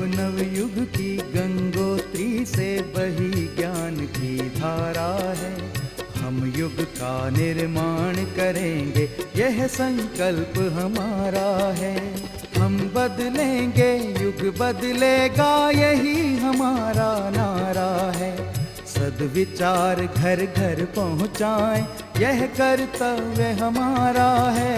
नवयुग की गंगोत्री से बही ज्ञान की धारा है। हम युग का निर्माण करेंगे, यह संकल्प हमारा है। हम बदलेंगे, युग बदलेगा, यही हमारा नारा है। सद्विचार घर घर पहुँचाएं, यह कर्तव्य हमारा है।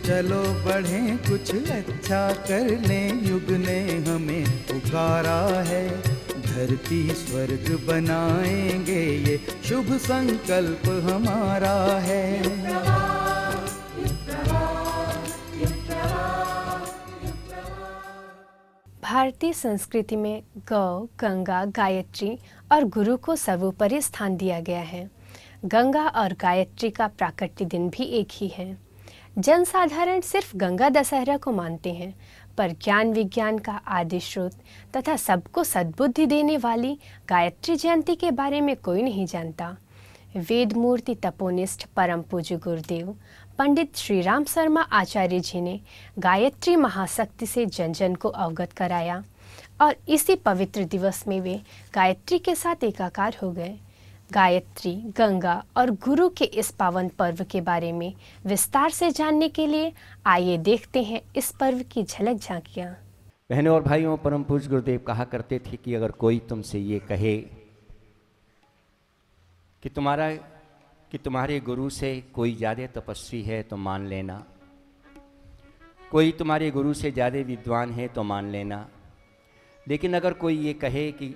चलो बढ़ें, कुछ अच्छा कर लें, युग ने हमें पुकारा है। धरती स्वर्ग बनाएंगे, ये शुभ संकल्प हमारा है। भारतीय संस्कृति में गौ, गंगा, गायत्री और गुरु को सर्वोपरि स्थान दिया गया है। गंगा और गायत्री का प्राकट्य दिन भी एक ही है। जनसाधारण सिर्फ गंगा दशहरा को मानते हैं, पर ज्ञान विज्ञान का आदि स्रोत तथा सबको सद्बुद्धि देने वाली गायत्री जयंती के बारे में कोई नहीं जानता। वेद मूर्ति तपोनिष्ठ परम पूज्य गुरुदेव पंडित श्री राम शर्मा आचार्य जी ने गायत्री महाशक्ति से जन जन को अवगत कराया और इसी पवित्र दिवस में वे गायत्री के साथ एकाकार हो गए। गायत्री, गंगा और गुरु के इस पावन पर्व के बारे में विस्तार से जानने के लिए आइए देखते हैं इस पर्व की झलक झांकियाँ। बहनों और भाइयों, परम पूज्य गुरुदेव कहा करते थे कि अगर कोई तुमसे ये कहे कि तुम्हारे गुरु से कोई ज़्यादा तपस्वी है तो मान लेना, कोई तुम्हारे गुरु से ज़्यादा विद्वान है तो मान लेना, लेकिन अगर कोई ये कहे कि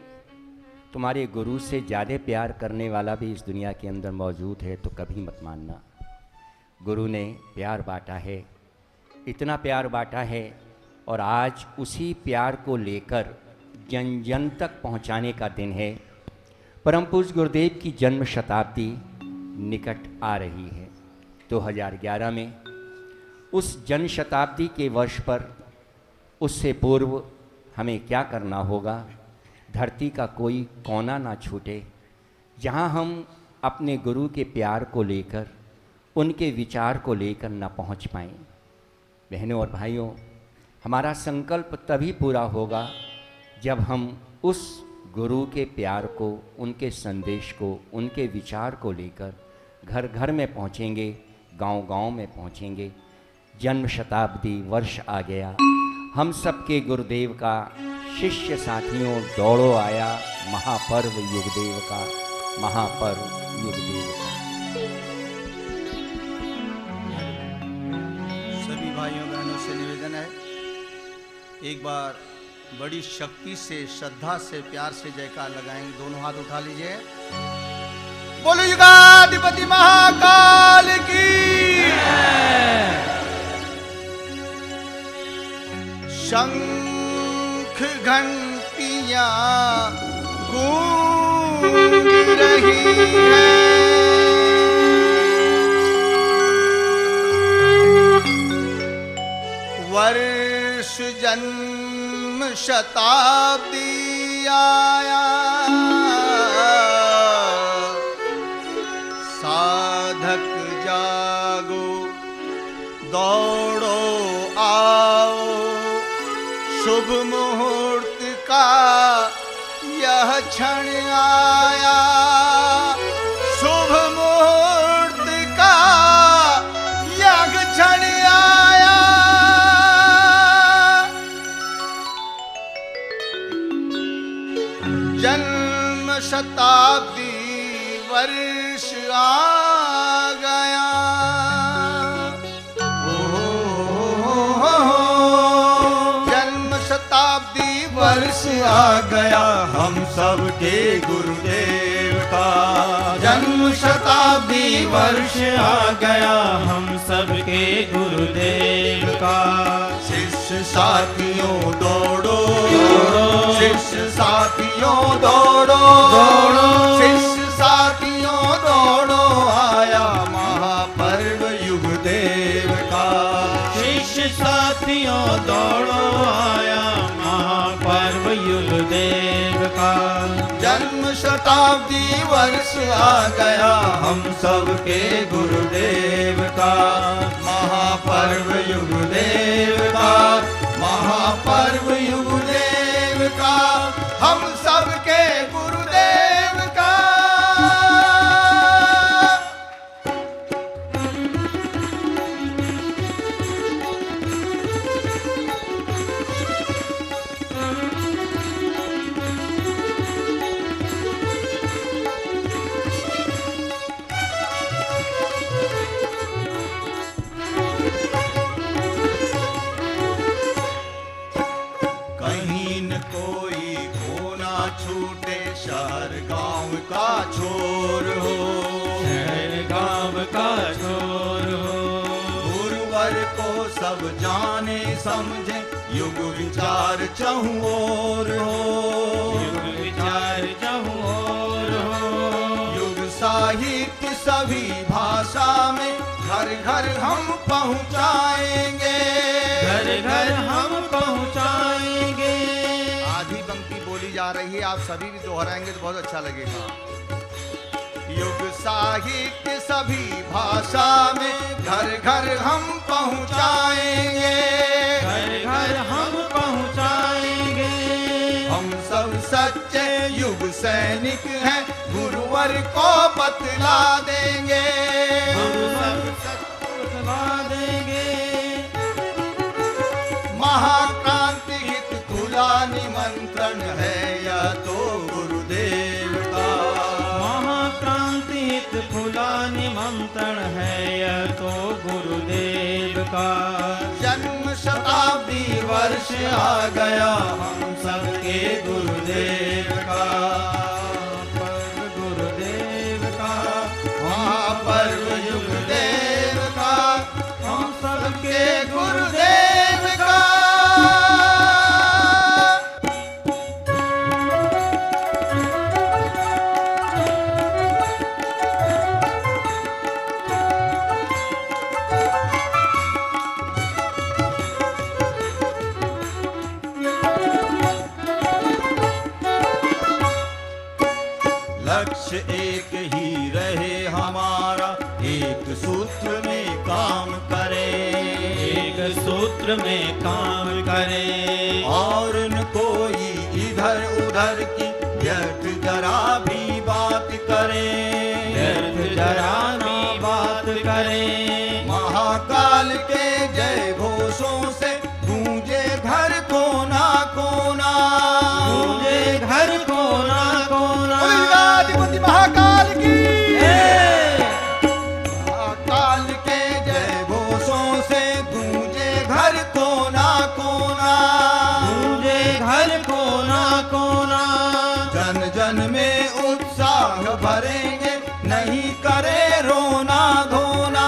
तुम्हारे गुरु से ज़्यादा प्यार करने वाला भी इस दुनिया के अंदर मौजूद है तो कभी मत मानना। गुरु ने प्यार बांटा है, इतना प्यार बांटा है, और आज उसी प्यार को लेकर जन जन तक पहुंचाने का दिन है। परम पूज्य गुरुदेव की जन्म शताब्दी निकट आ रही है। 2011 में उस जन्म शताब्दी के वर्ष पर, उससे पूर्व हमें क्या करना होगा? धरती का कोई कोना ना छूटे जहाँ हम अपने गुरु के प्यार को लेकर, उनके विचार को लेकर न पहुँच पाएँ। बहनों और भाइयों, हमारा संकल्प तभी पूरा होगा जब हम उस गुरु के प्यार को, उनके संदेश को, उनके विचार को लेकर घर घर में पहुँचेंगे, गांव गांव में पहुँचेंगे। जन्म शताब्दी वर्ष आ गया, हम सबके गुरुदेव का शिष्य साथियों दौड़ो आया, महापर्व युगदेव का, महापर्व युगदेव का। सभी भाइयों बहनों से निवेदन है, एक बार बड़ी शक्ति से, श्रद्धा से, प्यार से जयकार लगाएंगे। दोनों हाथ उठा लीजिए। बोलो युगाधिपति महाकाल की। शंख घंटियां गूंज रही है, वर्ष जन्म शताब्दी आया, साधक जागो दौड़ो आओ, शुभ मुहूर्त का यह क्षण आया, शुभ मुहूर्त का यह क्षण आया। जन्म शताब्दी वर्ष आ गया, वर्ष आ गया हम सबके गुरुदेव का। जन्म शताब्दी वर्ष आ गया हम सबके गुरुदेव का। शिष्य साथियों दौड़ो, शिष्य साथियों दौड़ो, शिष्य साथियों दौड़ो, आया महापर्व युगदेव का। शिष्य साथियों दौड़ो, आया महापर्व युगदेव का। जन्म शताब्दी वर्ष आ गया हम सबके गुरुदेव का, महापर्व युगदेव का, महापर्व युगदेव का, हम सबके गुरुदेव का। शहर गांव का छोर हो, शहर गांव का छोर हो, गुरुवर को सब जाने समझे, युग विचार चहुँ ओर हो, युग विचार चहुँ ओर हो, युग साहित्य सभी भाषा में घर घर हम पहुँचाएंगे, घर घर हम पहुँचाएंगे। आधी पंक्ति बोली जा रही है, आप सभी भी दोहराएंगे तो बहुत अच्छा लगेगा। युग साहित्य सभी भाषा में घर घर हम पहुँचाएंगे, घर घर हम पहुँचाएंगे। हम सब सच्चे युग सैनिक हैं, गुरुवर को बतला देंगे, गुरुवर सबको बतला देंगे। महाक्रांति हित खुला निमंत्रण है यह तो गुरुदेव का, महाक्रांति हित खुला निमंत्रण है यह तो गुरुदेव का। जन्म शताब्दी वर्ष आ गया हम सबके गुरुदेव का, पर्व गुरुदेव का, महापर्व युगदेव का, हम सबके गुरुदेव का। लक्ष्य एक ही रहे हमारा, एक सूत्र में काम करें, एक सूत्र में काम करें, और न कोई इधर उधर की व्यर्थ जरा भी बात करें, व्यर्थ जरा भी बात करें। महाकाल के जय घोषों से गूंजे घर कोना कोना, गूंजे घर कोना कोना। अधिपति महाकाल की, महाकाल के जय घोषों से गूंजे घर कोना कोना, गूंजे घर कोना कोना। जन जन में उत्साह भरेंगे, नहीं करे रोना धोना,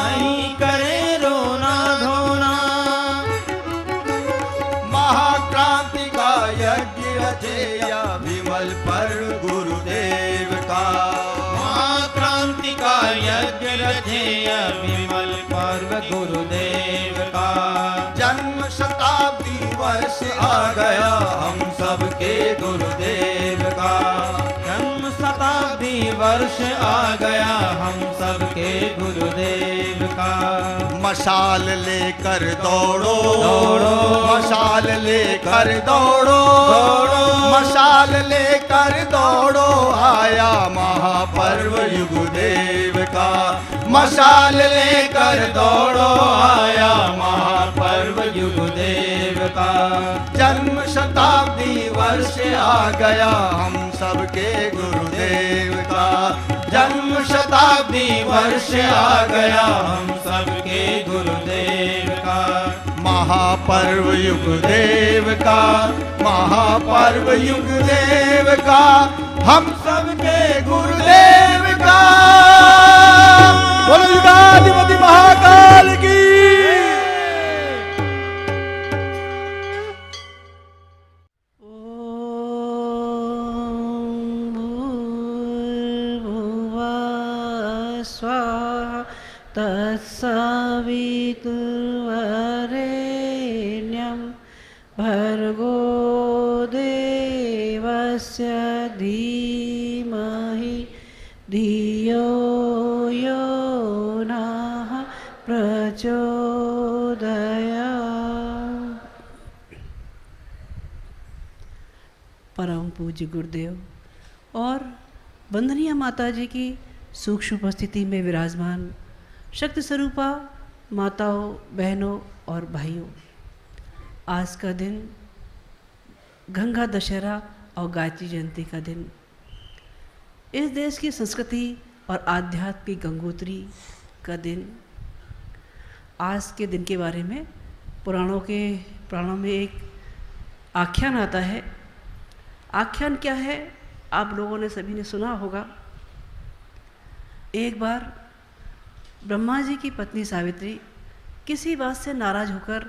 नहीं करे रोना धोना। महाक्रांति का यज्ञ रचेया विमल पर गुरुदेव का, महाक्रांति का यज्ञ रचेया विमल पर्व गुरुदेव का। जन्म शताब्दी वर्ष आ गया हम सबके गुरुदेव का, जन्म शताब्दी वर्ष आ गया हम सबके गुरुदेव का। मशाल लेकर दौड़ो दौड़ो, मशाल लेकर दौड़ो दौड़ो, मशाल लेकर दौड़ो, आया महापर्व युगदेव का, मशाल लेकर दौड़ो, आया महापर्व युगदेव का। जन्म शताब्दी वर्ष आ गया हम सबके गुरुदेव का, जन्म शताब्दी वर्ष आ गया हम सबके गुरुदेव का। महापर्व युगदेव का, महापर्व युगदेव का, हम सबके गुरुदेव का। बोलो युगाधिपति महाकाल की। तत्सवितुर्वरेण्यं भर्गो देवस्य धीमहि प्रचोदयात्। परम पूज्य गुरुदेव और वंदनीय माता जी की सूक्ष्म उपस्थिति में विराजमान शक्ति स्वरूपा माताओं, बहनों और भाइयों, आज का दिन गंगा दशहरा और गायत्री जयंती का दिन इस देश की संस्कृति और आध्यात्म की गंगोत्री का दिन। आज के दिन के बारे में पुराणों में एक आख्यान आता है। आख्यान क्या है, आप लोगों ने सभी ने सुना होगा। एक बार ब्रह्मा जी की पत्नी सावित्री किसी बात से नाराज होकर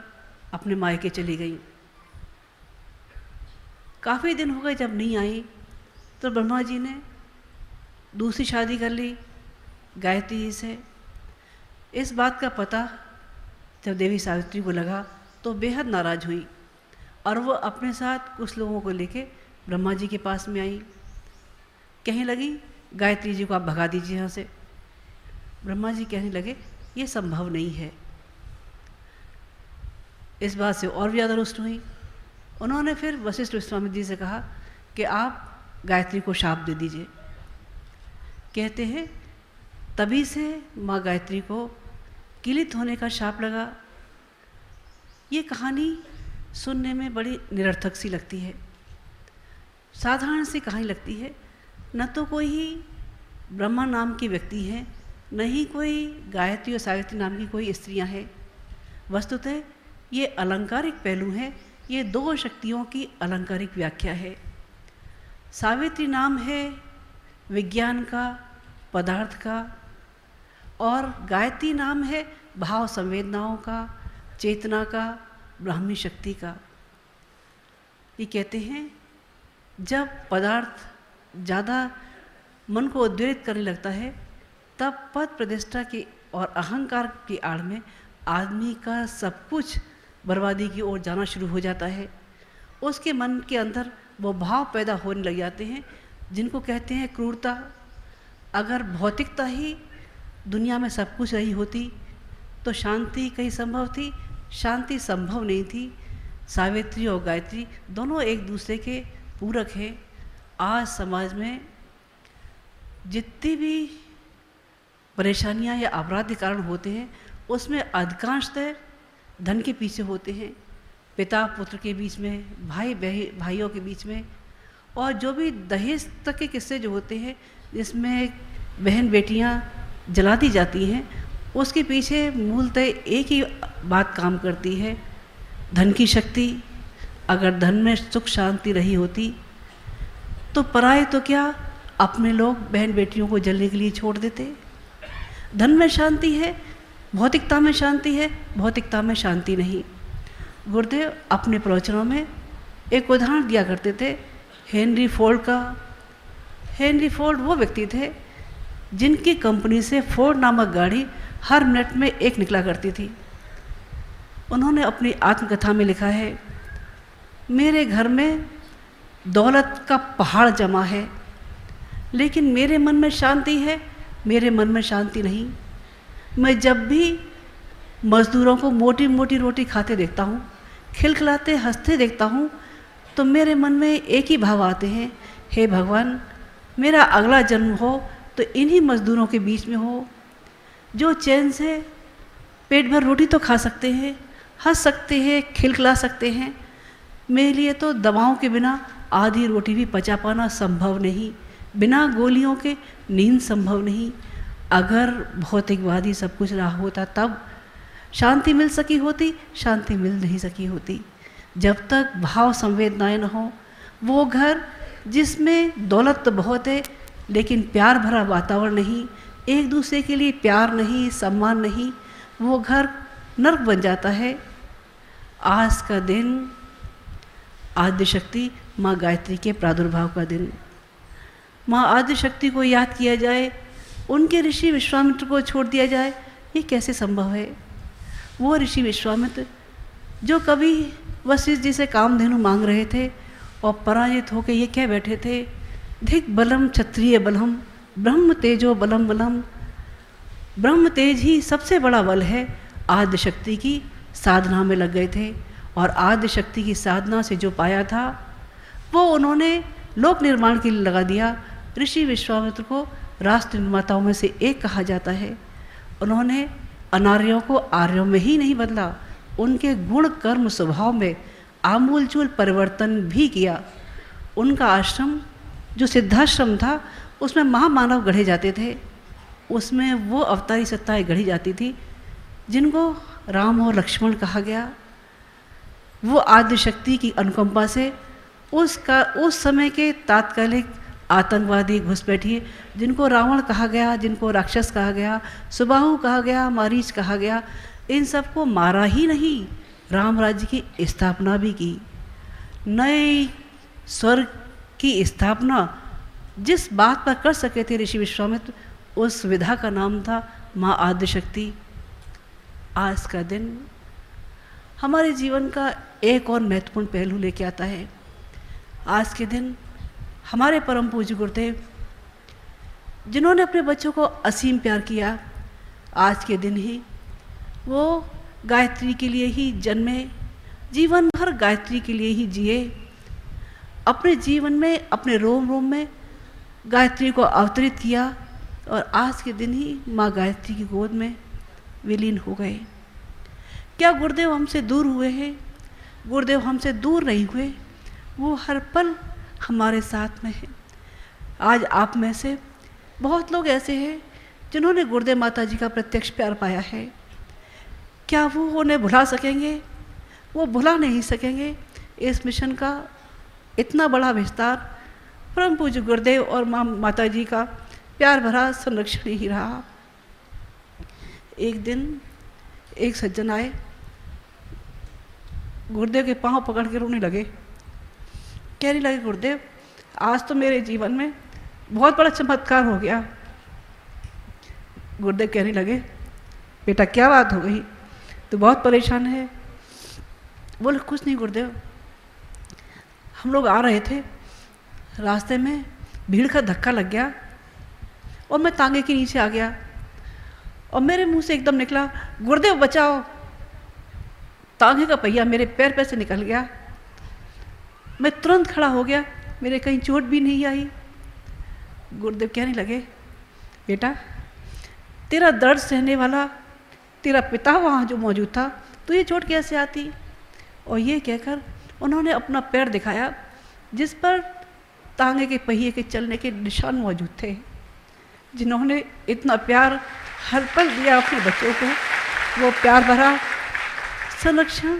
अपने मायके चली गई। काफ़ी दिन हो गए जब नहीं आई, तो ब्रह्मा जी ने दूसरी शादी कर ली गायत्री जी से। इस बात का पता जब देवी सावित्री को लगा तो बेहद नाराज हुई और वो अपने साथ कुछ लोगों को लेके ब्रह्मा जी के पास में आई। कहने लगी, गायत्री जी को आप भगा दीजिए यहाँ से। ब्रह्मा जी कहने लगे, ये संभव नहीं है। इस बात से और भी ज़्यादा रुष्ट हुई। उन्होंने फिर वशिष्ठ विश्वामित्र जी से कहा कि आप गायत्री को शाप दे दीजिए। कहते हैं तभी से माँ गायत्री को किलित होने का शाप लगा। ये कहानी सुनने में बड़ी निरर्थक सी लगती है, साधारण सी कहानी लगती है। न तो कोई ही ब्रह्मा नाम की व्यक्ति है, न ही कोई गायत्री और सावित्री नाम की कोई स्त्रियां हैं। वस्तुतः ये अलंकारिक पहलू है, ये दो शक्तियों की अलंकारिक व्याख्या है। सावित्री नाम है विज्ञान का, पदार्थ का, और गायत्री नाम है भाव संवेदनाओं का, चेतना का, ब्राह्मी शक्ति का। ये कहते हैं जब पदार्थ ज़्यादा मन को उद्वेलित करने लगता है, तब पद प्रतिष्ठा की और अहंकार की आड़ में आदमी का सब कुछ बर्बादी की ओर जाना शुरू हो जाता है। उसके मन के अंदर वो भाव पैदा होने लग जाते हैं जिनको कहते हैं क्रूरता। अगर भौतिकता ही दुनिया में सब कुछ रही होती तो शांति कहीं संभव थी? शांति संभव नहीं थी। सावित्री और गायत्री दोनों एक दूसरे के पूरक हैं। आज समाज में जितनी भी परेशानियां या अपराध के कारण होते हैं, उसमें अधिकांशतः धन के पीछे होते हैं, पिता पुत्र के बीच में, भाइयों के बीच में। और जो भी दहेज तक के किस्से जो होते हैं जिसमें बहन बेटियां जला दी जाती हैं, उसके पीछे मूलतः एक ही बात काम करती है, धन की शक्ति। अगर धन में सुख शांति रही होती तो पराये तो क्या, अपने लोग बहन बेटियों को जलने के लिए छोड़ देते। धन में शांति है, भौतिकता में शांति है, भौतिकता में शांति नहीं। गुरुदेव अपने प्रवचनों में एक उदाहरण दिया करते थे हेनरी फोर्ड का। हेनरी फोर्ड वो व्यक्ति थे जिनकी कंपनी से फोर्ड नामक गाड़ी हर मिनट में एक निकला करती थी। उन्होंने अपनी आत्मकथा में लिखा है, मेरे घर में दौलत का पहाड़ जमा है, लेकिन मेरे मन में शांति है, मेरे मन में शांति नहीं। मैं जब भी मज़दूरों को मोटी मोटी रोटी खाते देखता हूँ, खिलखिलाते हंसते देखता हूँ, तो मेरे मन में एक ही भाव आते हैं, हे भगवान, मेरा अगला जन्म हो तो इन्हीं मज़दूरों के बीच में हो, जो चैन से पेट भर रोटी तो खा सकते हैं, हंस सकते हैं, खिलखिला सकते हैं। मेरे लिए तो दवाओं के बिना आधी रोटी भी पचा पाना संभव नहीं, बिना गोलियों के नींद संभव नहीं। अगर भौतिकवादी सब कुछ रहा होता तब शांति मिल सकी होती, शांति मिल नहीं सकी होती। जब तक भाव संवेदनाएं न हो, वो घर जिसमें दौलत तो बहुत है लेकिन प्यार भरा वातावरण नहीं, एक दूसरे के लिए प्यार नहीं, सम्मान नहीं, वो घर नर्क बन जाता है। आज का दिन आद्यशक्ति माँ गायत्री के प्रादुर्भाव का दिन। माँ आद्यशक्ति को याद किया जाए, उनके ऋषि विश्वामित्र को छोड़ दिया जाए, ये कैसे संभव है? वो ऋषि विश्वामित्र जो कभी वशिष्ठ जी से कामधेनु मांग रहे थे और पराजित होकर ये कह बैठे थे, धिक बलम क्षत्रिय बलम ब्रह्म तेजो बलम बलम। ब्रह्म तेज ही सबसे बड़ा बल है, आद्य शक्ति की साधना में लग गए थे और आद्य शक्ति की साधना से जो पाया था वो उन्होंने लोक निर्माण के लिए लगा दिया। ऋषि विश्वामित्र को राष्ट्र निर्माताओं में से एक कहा जाता है। उन्होंने अनार्यों को आर्यों में ही नहीं बदला, उनके गुण कर्म स्वभाव में आमूलचूल परिवर्तन भी किया। उनका आश्रम जो सिद्धाश्रम था उसमें महामानव गढ़े जाते थे, उसमें वो अवतारी सत्ताएं गढ़ी जाती थी जिनको राम और लक्ष्मण कहा गया। वो आद्य शक्ति की अनुकंपा से उस समय के तात्कालिक आतंकवादी घुसपैठिए जिनको रावण कहा गया, जिनको राक्षस कहा गया, सुबाहु कहा गया, मारीच कहा गया, इन सबको मारा ही नहीं, राम राज्य की स्थापना भी की। नए स्वर्ग की स्थापना जिस बात पर कर सके थे ऋषि विश्वामित्र, उस विधा का नाम था माँ आद्य शक्ति। आज का दिन हमारे जीवन का एक और महत्वपूर्ण पहलू लेके आता है। आज के दिन हमारे परम पूज्य गुरुदेव जिन्होंने अपने बच्चों को असीम प्यार किया, आज के दिन ही वो गायत्री के लिए ही जन्मे, जीवन भर गायत्री के लिए ही जिए, अपने जीवन में अपने रोम रोम में गायत्री को अवतरित किया और आज के दिन ही माँ गायत्री की गोद में विलीन हो गए। क्या गुरुदेव हमसे दूर हुए हैं? गुरुदेव हमसे दूर नहीं हुए, वो हर पल हमारे साथ में है। आज आप में से बहुत लोग ऐसे हैं जिन्होंने गुरुदेव माता जी का प्रत्यक्ष प्यार पाया है। क्या वो उन्हें भुला सकेंगे? वो भुला नहीं सकेंगे। इस मिशन का इतना बड़ा विस्तार परम पूज्य गुरुदेव और माता जी का प्यार भरा संरक्षण ही रहा। एक दिन एक सज्जन आए, गुरुदेव के पांव पकड़ के रोने लगे। कहने लगे, गुरुदेव आज तो मेरे जीवन में बहुत बड़ा चमत्कार हो गया। गुरुदेव कहने लगे, बेटा क्या बात हो गई, तू बहुत परेशान है? बोले कुछ नहीं गुरुदेव, हम लोग आ रहे थे, रास्ते में भीड़ का धक्का लग गया और मैं तांगे के नीचे आ गया और मेरे मुंह से एकदम निकला, गुरुदेव बचाओ। तांगे का पहिया मेरे पैर पे से निकल गया। मैं तुरंत खड़ा हो गया, मेरे कहीं चोट भी नहीं आई। गुरुदेव कहने लगे, बेटा तेरा दर्द सहने वाला तेरा पिता वहाँ जो मौजूद था, तो ये चोट कैसे आती? और ये कहकर उन्होंने अपना पैर दिखाया जिस पर तांगे के पहिए के चलने के निशान मौजूद थे। जिन्होंने इतना प्यार हर पल दिया अपने बच्चों को, वो प्यार भरा संरक्षण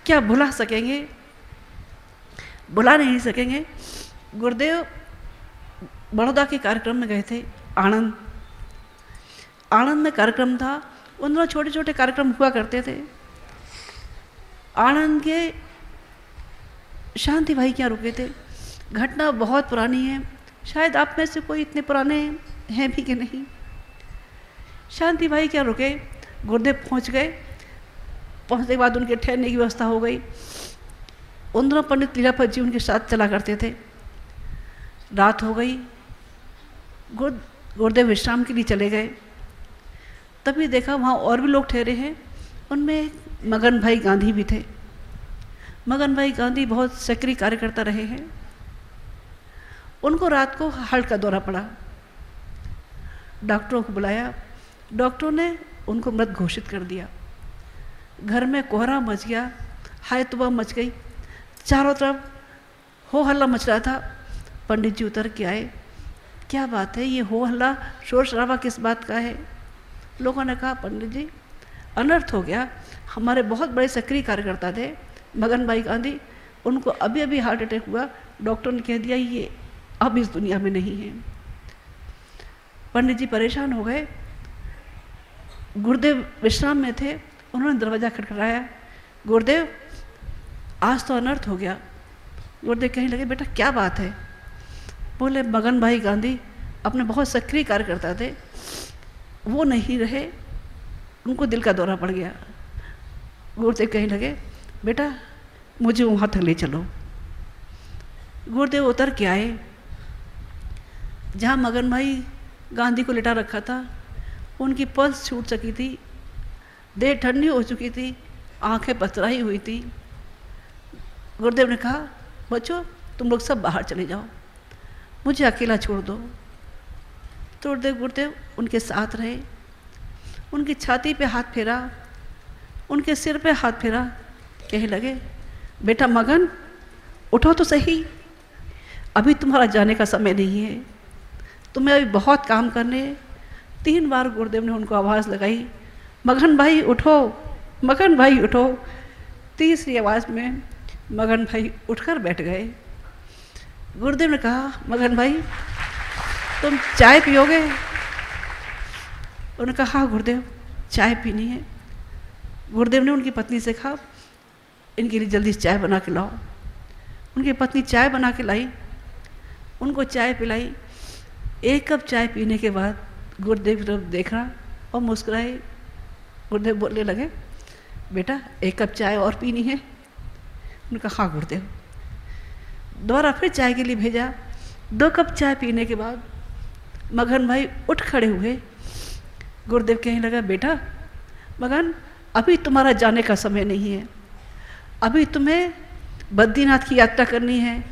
क्या भुला सकेंगे? भुला नहीं सकेंगे। गुरुदेव बड़ौदा के कार्यक्रम में गए थे, आनंद में कार्यक्रम था। उन दिनों छोटे छोटे कार्यक्रम हुआ करते थे। आनंद के शांति भाई क्या रुके थे। घटना बहुत पुरानी है, शायद आप में से कोई इतने पुराने हैं भी कि नहीं। शांति भाई क्या रुके, गुरुदेव पहुंच गए। पहुंचने के बाद उनके ठहरने की व्यवस्था हो गई। उन दिनों पंडित लीलापत जी उनके साथ चला करते थे। रात हो गई, गुरुदेव विश्राम के लिए चले गए। तभी देखा वहाँ और भी लोग ठहरे हैं। उनमें मगन भाई गांधी भी थे। मगन भाई गांधी बहुत सक्रिय कार्यकर्ता रहे हैं। उनको रात को हार्ट का दौरा पड़ा। डॉक्टरों को बुलाया, डॉक्टरों ने उनको मृत घोषित कर दिया। घर में कोहरा मच गया, हाय तौबा मच गई, चारों तरफ हो हल्ला मच रहा था। पंडित जी उतर के आए, क्या बात है, ये हो हल्ला शोर शराबा किस बात का है? लोगों ने कहा, पंडित जी अनर्थ हो गया, हमारे बहुत बड़े सक्रिय कार्यकर्ता थे मगन भाई गांधी, उनको अभी अभी हार्ट अटैक हुआ, डॉक्टर ने कह दिया ये अब इस दुनिया में नहीं है। पंडित जी परेशान हो गए। गुरुदेव विश्राम में थे, उन्होंने दरवाज़ा खटखटाया, गुरुदेव आज तो अनर्थ हो गया। गुरुदेव कहने लगे, बेटा क्या बात है? बोले मगन भाई गांधी अपने बहुत सक्रिय कार्यकर्ता थे, वो नहीं रहे, उनको दिल का दौरा पड़ गया। गुरुदेव कहने लगे, बेटा मुझे वहाँ तक ले चलो। गुरुदेव उतर के आए, जहाँ मगन भाई गांधी को लिटा रखा था, उनकी पल्स छूट चुकी थी, देह ठंडी हो चुकी थी, आंखें पथराई हुई थी। गुरुदेव ने कहा, बच्चों तुम लोग सब बाहर चले जाओ, मुझे अकेला छोड़ दो। तो गुरुदेव उनके साथ रहे, उनकी छाती पे हाथ फेरा, उनके सिर पे हाथ फेरा, कहने लगे, बेटा मगन उठो तो सही, अभी तुम्हारा जाने का समय नहीं है, तुम्हें अभी बहुत काम करने। 3 बार गुरुदेव ने उनको आवाज़ लगाई, मगन भाई उठो, मगन भाई उठो। तीसरी आवाज़ में मगन भाई उठकर बैठ गए। गुरुदेव ने कहा, मगन भाई तुम चाय पियोगे? उन्होंने कहा, हाँ गुरुदेव चाय पीनी है। गुरुदेव ने उनकी पत्नी से कहा, इनके लिए जल्दी से चाय बना के लाओ। उनकी पत्नी चाय बना के लाई, उनको चाय पिलाई। 1 कप चाय पीने के बाद गुरुदेव की तरफ देखा और मुस्कुराए। गुरुदेव बोलने लगे, बेटा 1 कप चाय और पीनी है? उन्होंने कहा, हाँ गुरुदेव। दोबारा फिर चाय के लिए भेजा। 2 कप चाय पीने के बाद मगन भाई उठ खड़े हुए। गुरुदेव कहने लगा, बेटा मगन अभी तुम्हारा जाने का समय नहीं है, अभी तुम्हें बद्रीनाथ की यात्रा करनी है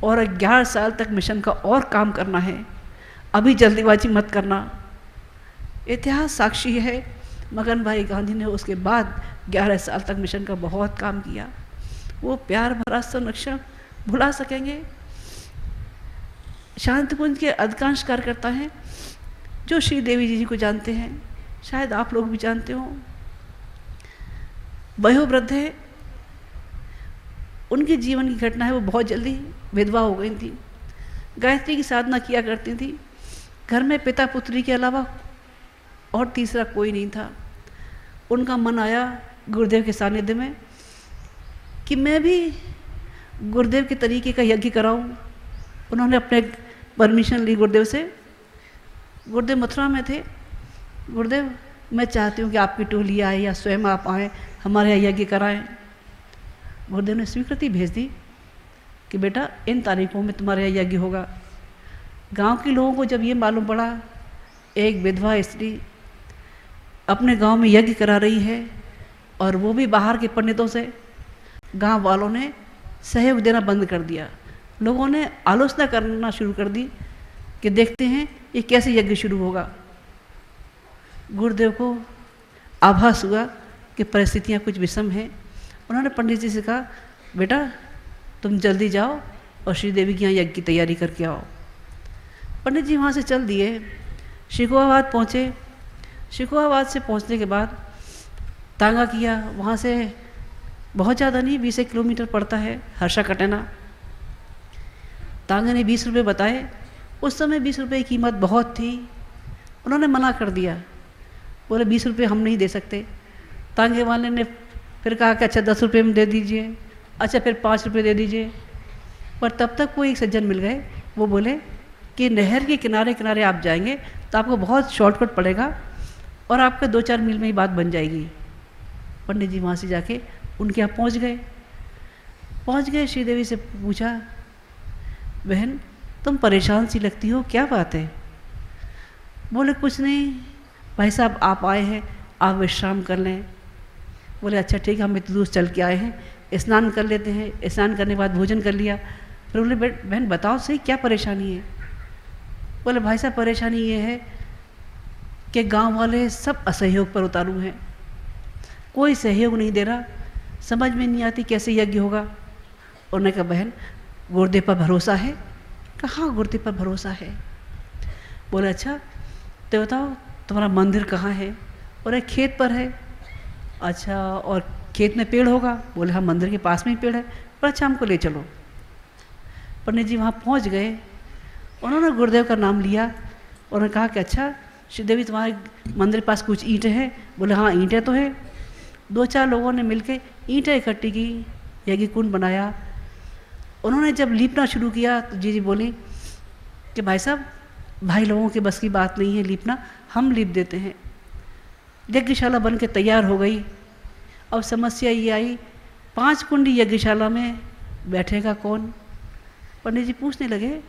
और 11 साल तक मिशन का और काम करना है, अभी जल्दीबाजी मत करना। इतिहास साक्षी है, मगन भाई गांधी ने उसके बाद 11 साल तक मिशन का बहुत काम किया। वो प्यार भरा संरक्षण भुला सकेंगे? शांतिकुंज के अधिकांश कार्यकर्ता हैं जो श्री देवी जी को जानते हैं, शायद आप लोग भी जानते हो। वयोवृद्ध है, उनके जीवन की घटना है, वो बहुत जल्दी विधवा हो गई थी, गायत्री की साधना किया करती थी। घर में पिता पुत्री के अलावा और तीसरा कोई नहीं था। उनका मन आया गुरुदेव के सानिध्य में कि मैं भी गुरुदेव के तरीके का यज्ञ कराऊं। उन्होंने अपने परमिशन ली गुरुदेव से। गुरुदेव मथुरा में थे। गुरुदेव मैं चाहती हूँ कि आपकी टोली आए या स्वयं आप आए, हमारे यहाँ यज्ञ कराएं। गुरुदेव ने स्वीकृति भेज दी कि बेटा इन तारीखों में तुम्हारे यहाँ यज्ञ होगा। गांव के लोगों को जब ये मालूम पड़ा एक विधवा स्त्री अपने गांव में यज्ञ करा रही है और वो भी बाहर के पंडितों से, गांव वालों ने सहयोग देना बंद कर दिया। लोगों ने आलोचना करना शुरू कर दी कि देखते हैं ये कैसे यज्ञ शुरू होगा। गुरुदेव को आभास हुआ कि परिस्थितियाँ कुछ विषम हैं। उन्होंने पंडित जी से कहा, बेटा तुम जल्दी जाओ और श्रीदेवी के यहाँ यज्ञ की तैयारी करके आओ। पंडित जी वहाँ से चल दिए, शिकोहाबाद पहुँचे। शिकोहाबाद से पहुँचने के बाद तांगा किया। वहाँ से बहुत ज़्यादा नहीं, 20 किलोमीटर पड़ता है हर्षा कटेना। तांगे ने 20 रुपये बताए। उस समय 20 रुपये की कीमत बहुत थी। उन्होंने मना कर दिया, बोले 20 रुपये हम नहीं दे सकते। तांगे वाले ने फिर कहा कि अच्छा 10 रुपये में दे दीजिए, अच्छा फिर 5 रुपये दे दीजिए। पर तब तक कोई एक सज्जन मिल गए, वो बोले कि नहर के किनारे किनारे आप जाएंगे तो आपको बहुत शॉर्टकट पड़ेगा और आपके 2-4 मील में ही बात बन जाएगी। पंडित जी वहाँ से जाके उनके यहाँ पहुँच गए। श्रीदेवी से पूछा, बहन तुम परेशान सी लगती हो, क्या बात है? बोले कुछ नहीं भाई साहब, आप आए हैं, आप विश्राम कर लें। बोले अच्छा ठीक है, हम इतनी दूर चल के आए हैं, स्नान कर लेते हैं। स्नान करने के बाद भोजन कर लिया। फिर बोले बहन बताओ सही क्या परेशानी है? बोले भाई साहब परेशानी ये है कि गांव वाले सब असहयोग पर उतारू हैं, कोई सहयोग नहीं दे रहा, समझ में नहीं आती कैसे यज्ञ होगा। उन्होंने कहा बहन गुरुदेव पर भरोसा है? कहा हाँ गुरुदेव पर भरोसा है। बोले अच्छा तो बताओ तुम्हारा मंदिर कहाँ है? बोले खेत पर है। अच्छा और खेत में पेड़ होगा? बोले हाँ मंदिर के पास में ही पेड़ है। बोले अच्छा हमको ले चलो। पंडित जी वहाँ पहुँच गए। उन्होंने गुरुदेव का नाम लिया। उन्होंने कहा कि अच्छा श्रीदेवी तुम्हारे मंदिर के पास कुछ ईंटें हैं? बोले हाँ ईंटें तो है। 2-4 लोगों ने मिलकर ईंटें इकट्ठी की, यज्ञ कुंड बनाया। उन्होंने जब लीपना शुरू किया तो जी बोली कि भाई साहब भाई लोगों के बस की बात नहीं है लीपना, हम लीप देते हैं। यज्ञशाला बन के तैयार हो गई। अब समस्या ये आई 5 कुंडी यज्ञशाला में बैठेगा कौन? पंडित जी पूछने लगे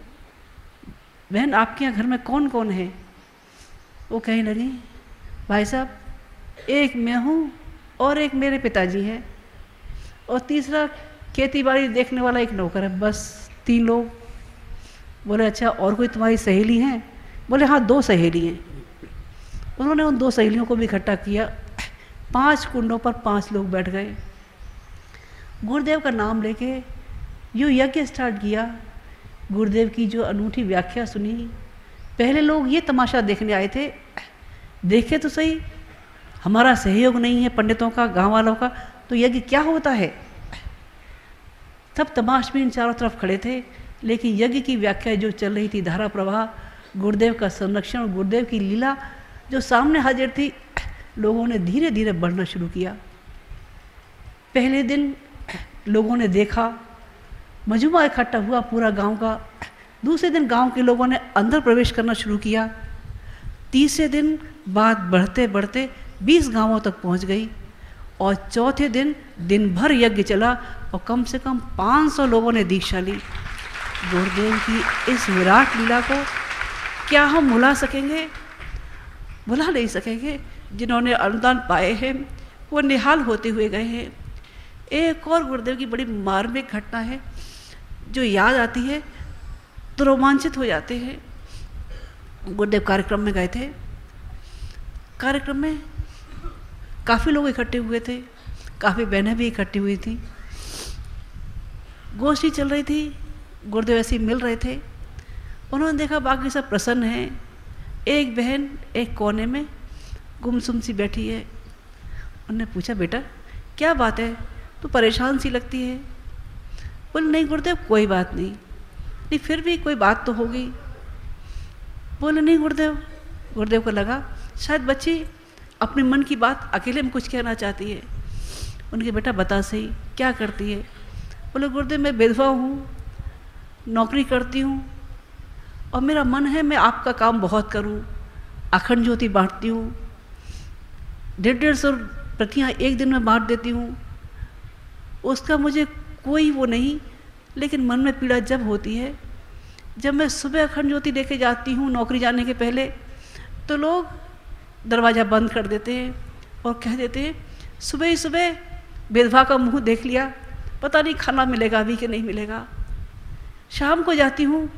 बहन आपके यहाँ घर में कौन कौन है? वो कहने लगी भाई साहब, एक मैं हूँ और एक मेरे पिताजी हैं, और तीसरा खेती बाड़ी देखने वाला एक नौकर है, बस 3 लोग। बोले अच्छा, और कोई तुम्हारी सहेली हैं? बोले हाँ, 2 सहेली हैं। उन्होंने उन 2 सहेलियों को भी इकट्ठा किया। 5 कुंडों पर 5 लोग बैठ गए। गुरुदेव का नाम लेके यूँ यज्ञ स्टार्ट किया। गुरुदेव की जो अनूठी व्याख्या सुनी। पहले लोग ये तमाशा देखने आए थे, देखे तो सही, हमारा सहयोग नहीं है पंडितों का, गांव वालों का, तो यज्ञ क्या होता है। सब तमाशबीन चारों तरफ खड़े थे, लेकिन यज्ञ की व्याख्या जो चल रही थी, धारा प्रवाह, गुरुदेव का संरक्षण, गुरुदेव की लीला जो सामने हाजिर थी, लोगों ने धीरे धीरे बढ़ना शुरू किया। पहले दिन लोगों ने देखा, मजमा इकट्ठा हुआ पूरा गांव का। दूसरे दिन गांव के लोगों ने अंदर प्रवेश करना शुरू किया। तीसरे दिन बात बढ़ते बढ़ते 20 गांवों तक पहुंच गई, और चौथे दिन दिन भर यज्ञ चला और कम से कम 500 लोगों ने दीक्षा ली। गुरुदेव की इस विराट लीला को क्या हम भुला सकेंगे? भुला नहीं सकेंगे। जिन्होंने अनुदान पाए हैं वो निहाल होते हुए गए हैं। एक और गुरुदेव की बड़ी मार्मिक घटना है जो याद आती है तो रोमांचित हो जाते हैं। गुरुदेव कार्यक्रम में गए थे। कार्यक्रम में काफ़ी लोग इकट्ठे हुए थे, काफ़ी बहनें भी इकट्ठी हुई थी। गोष्ठी चल रही थी, गुरुदेव ऐसे ही मिल रहे थे। उन्होंने देखा बाकी सब प्रसन्न हैं, एक बहन एक कोने में गुमसुम सी बैठी है। उन्होंने पूछा, बेटा क्या बात है, तू परेशान सी लगती है? बोले नहीं गुरुदेव, कोई बात नहीं। नहीं फिर भी कोई बात तो होगी। बोले नहीं गुरुदेव। गुरुदेव को लगा शायद बच्ची अपने मन की बात अकेले में कुछ कहना चाहती है। उनके बेटा बता सही क्या करती है? बोले गुरुदेव मैं विधवा हूँ, नौकरी करती हूँ, और मेरा मन है मैं आपका काम बहुत करूँ। अखंड ज्योति बांटती हूँ, 150 प्रतियाँ एक दिन में बांट देती हूँ। उसका मुझे कोई वो नहीं, लेकिन मन में पीड़ा जब होती है, जब मैं सुबह अखंड ज्योति लेके जाती हूँ नौकरी जाने के पहले, तो लोग दरवाज़ा बंद कर देते हैं और कह देते हैं सुबह ही सुबह विधवा का मुंह देख लिया, पता नहीं खाना मिलेगा भी कि नहीं मिलेगा। शाम को जाती हूँ